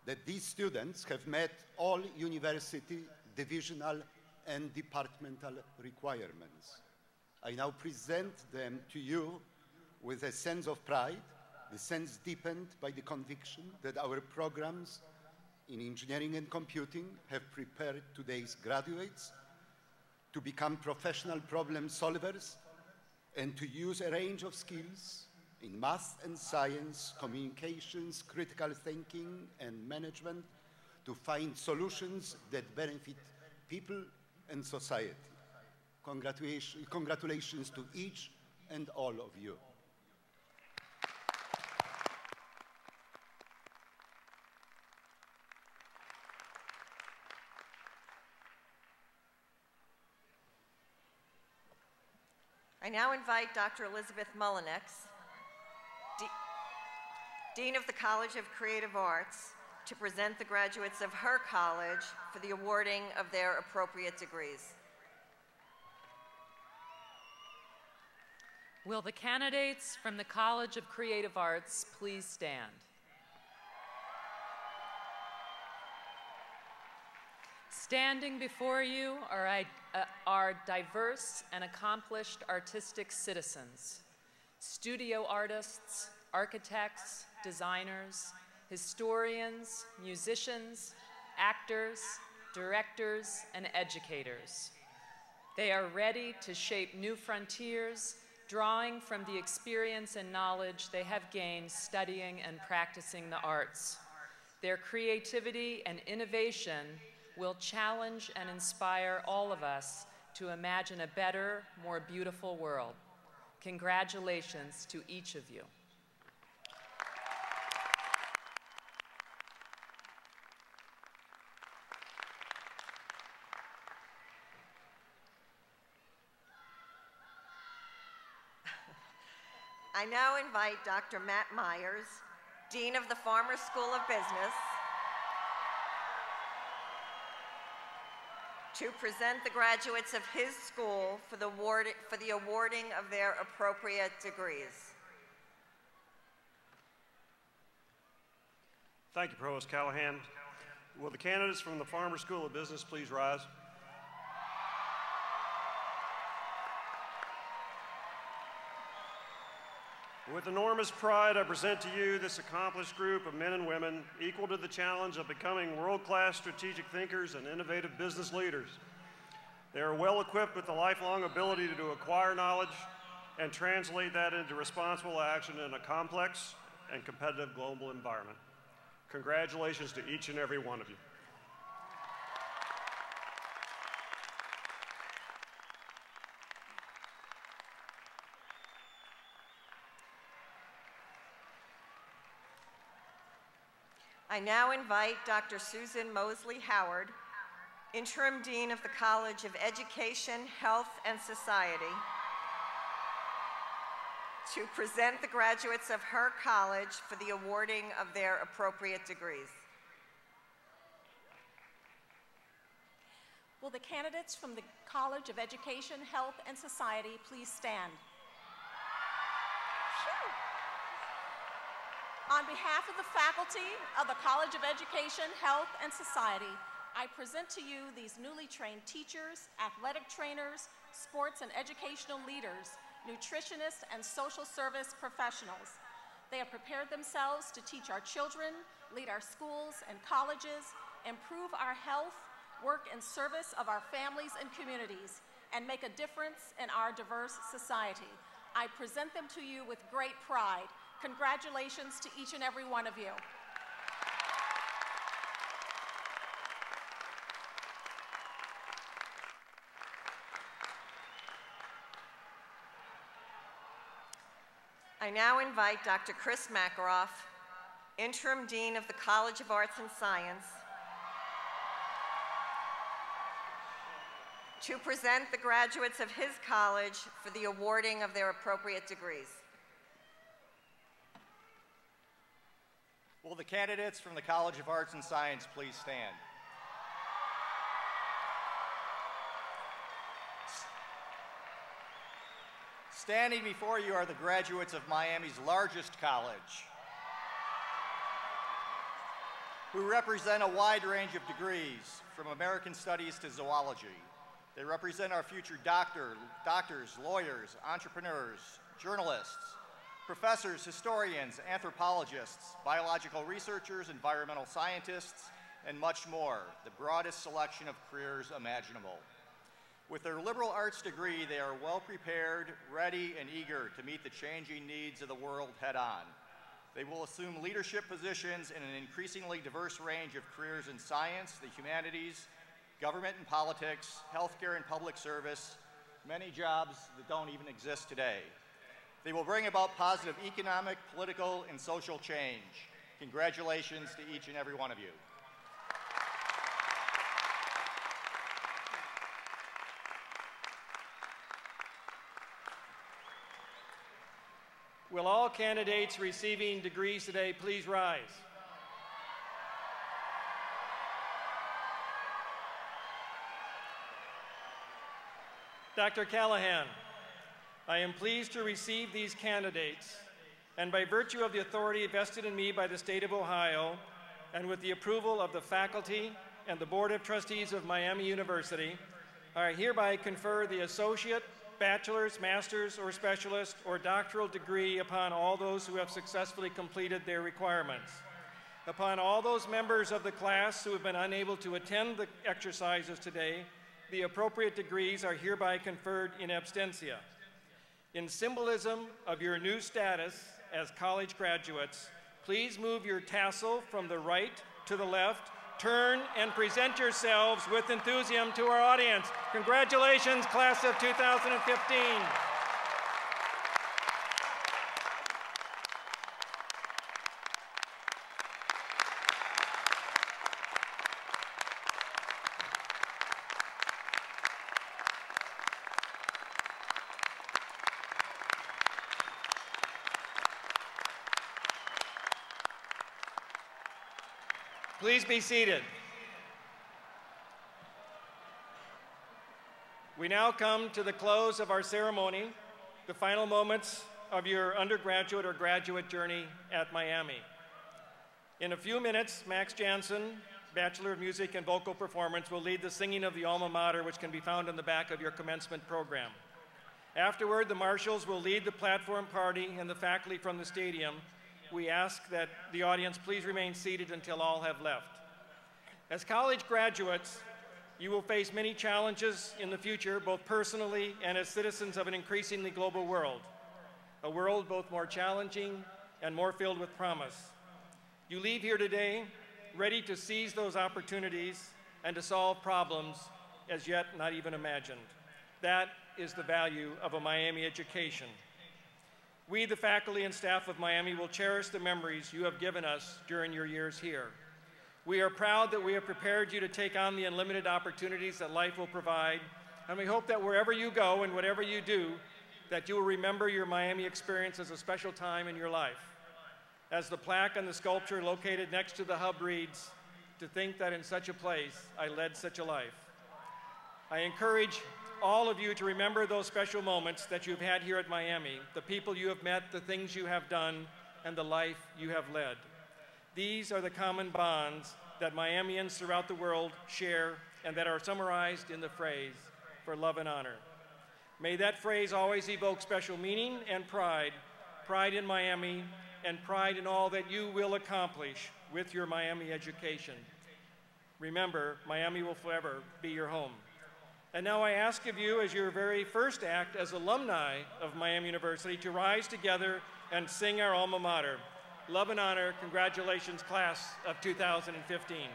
that these students have met all university, divisional, and departmental requirements. I now present them to you with a sense of pride, the sense deepened by the conviction that our programs in engineering and computing have prepared today's graduates to become professional problem solvers and to use a range of skills in math and science, communications, critical thinking, and management to find solutions that benefit people and society. Congratulations to each and all of you. I now invite Dr. Elizabeth Mullinex, Dean of the College of Creative Arts, to present the graduates of her college for the awarding of their appropriate degrees. Will the candidates from the College of Creative Arts please stand? Standing before you are diverse and accomplished artistic citizens, studio artists, architects, designers, historians, musicians, actors, directors, and educators. They are ready to shape new frontiers, drawing from the experience and knowledge they have gained studying and practicing the arts. Their creativity and innovation will challenge and inspire all of us to imagine a better, more beautiful world. Congratulations to each of you. I now invite Dr. Matt Myers, Dean of the Farmer School of Business, to present the graduates of his school for the awarding of their appropriate degrees. Thank you, Provost Callahan. Will the candidates from the Farmer School of Business please rise? With enormous pride, I present to you this accomplished group of men and women equal to the challenge of becoming world-class strategic thinkers and innovative business leaders. They are well equipped with the lifelong ability to acquire knowledge and translate that into responsible action in a complex and competitive global environment. Congratulations to each and every one of you. I now invite Dr. Susan Mosley Howard, Interim Dean of the College of Education, Health, and Society, to present the graduates of her college for the awarding of their appropriate degrees. Will the candidates from the College of Education, Health, and Society please stand? On behalf of the faculty of the College of Education, Health, and Society, I present to you these newly trained teachers, athletic trainers, sports and educational leaders, nutritionists, and social service professionals. They have prepared themselves to teach our children, lead our schools and colleges, improve our health, work in service of our families and communities, and make a difference in our diverse society. I present them to you with great pride. Congratulations to each and every one of you. I now invite Dr. Chris Makaroff, Interim Dean of the College of Arts and Science, to present the graduates of his college for the awarding of their appropriate degrees. Will the candidates from the College of Arts and Science please stand? Standing before you are the graduates of Miami's largest college, who represent a wide range of degrees, from American Studies to zoology. They represent our future doctors, lawyers, entrepreneurs, journalists, professors, historians, anthropologists, biological researchers, environmental scientists, and much more, the broadest selection of careers imaginable. With their liberal arts degree, they are well prepared, ready, and eager to meet the changing needs of the world head on. They will assume leadership positions in an increasingly diverse range of careers in science, the humanities, government and politics, healthcare and public service, many jobs that don't even exist today. They will bring about positive economic, political, and social change. Congratulations to each and every one of you. Will all candidates receiving degrees today please rise? Dr. Callahan, I am pleased to receive these candidates, and by virtue of the authority vested in me by the state of Ohio, and with the approval of the faculty and the Board of Trustees of Miami University, I hereby confer the associate, bachelor's, master's, or specialist, or doctoral degree upon all those who have successfully completed their requirements. Upon all those members of the class who have been unable to attend the exercises today, the appropriate degrees are hereby conferred in absentia. In symbolism of your new status as college graduates, please move your tassel from the right to the left, turn and present yourselves with enthusiasm to our audience. Congratulations, class of 2015. Please be seated. We now come to the close of our ceremony, the final moments of your undergraduate or graduate journey at Miami. In a few minutes, Max Jansen, Bachelor of Music and Vocal Performance, will lead the singing of the alma mater, which can be found in the back of your commencement program. Afterward, the marshals will lead the platform party and the faculty from the stadium. We ask that the audience please remain seated until all have left. As college graduates, you will face many challenges in the future, both personally and as citizens of an increasingly global world, a world both more challenging and more filled with promise. You leave here today ready to seize those opportunities and to solve problems as yet not even imagined. That is the value of a Miami education. We, the faculty and staff of Miami, will cherish the memories you have given us during your years here. We are proud that we have prepared you to take on the unlimited opportunities that life will provide, and we hope that wherever you go and whatever you do, that you will remember your Miami experience as a special time in your life. As the plaque and the sculpture located next to the hub reads, "To think that in such a place I led such a life." I encourage all of you to remember those special moments that you've had here at Miami, the people you have met, the things you have done, and the life you have led. These are the common bonds that Miamians throughout the world share and that are summarized in the phrase, "for love and honor." May that phrase always evoke special meaning and pride, pride in Miami, and pride in all that you will accomplish with your Miami education. Remember, Miami will forever be your home. And now I ask of you, as your very first act as alumni of Miami University, to rise together and sing our alma mater. Love and honor, congratulations, class of 2015.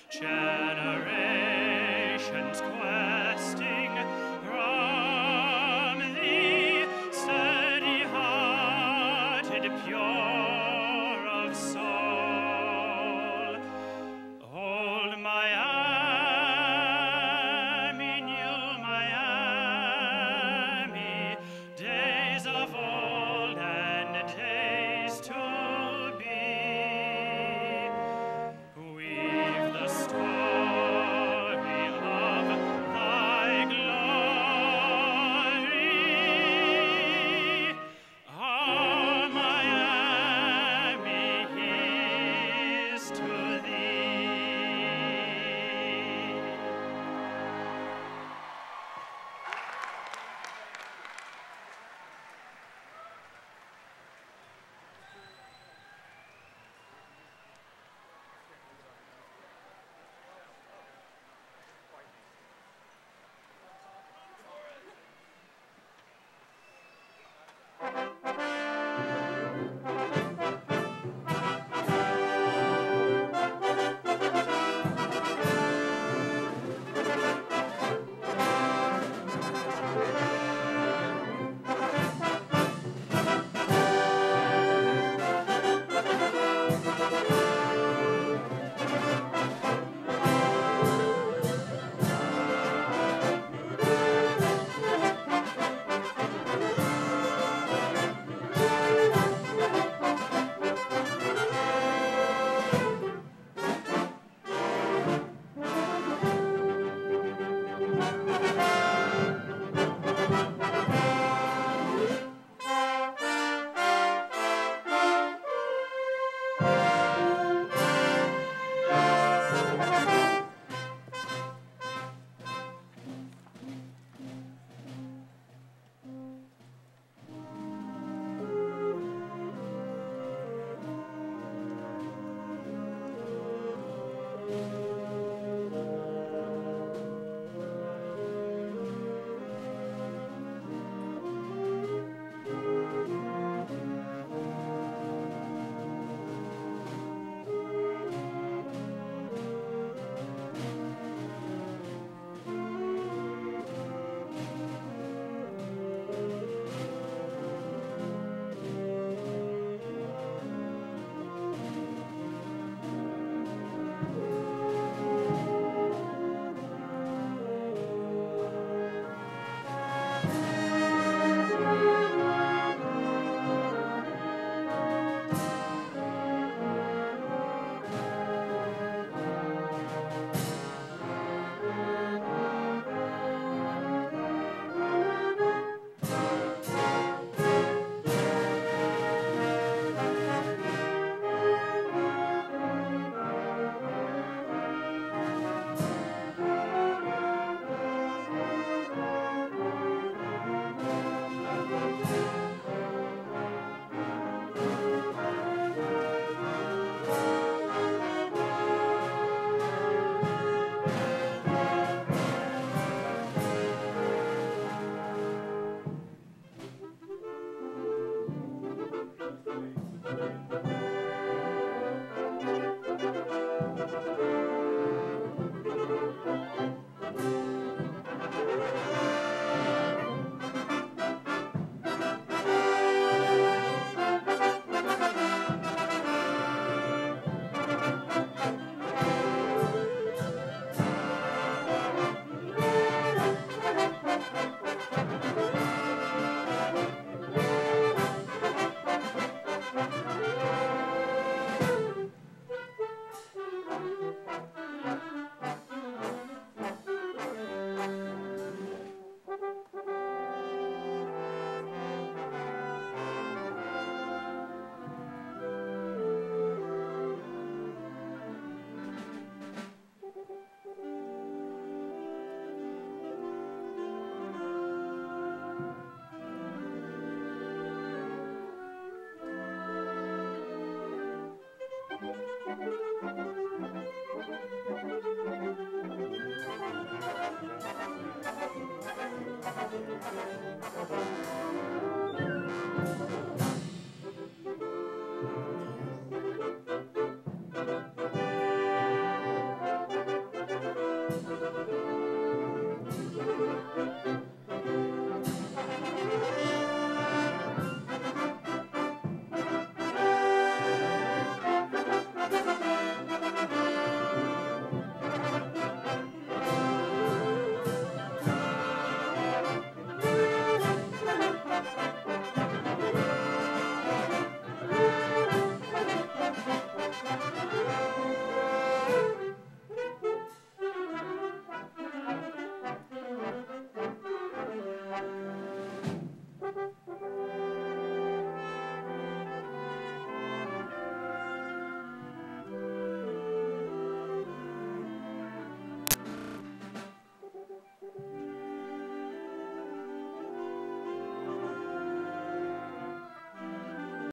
Generations questing from thee,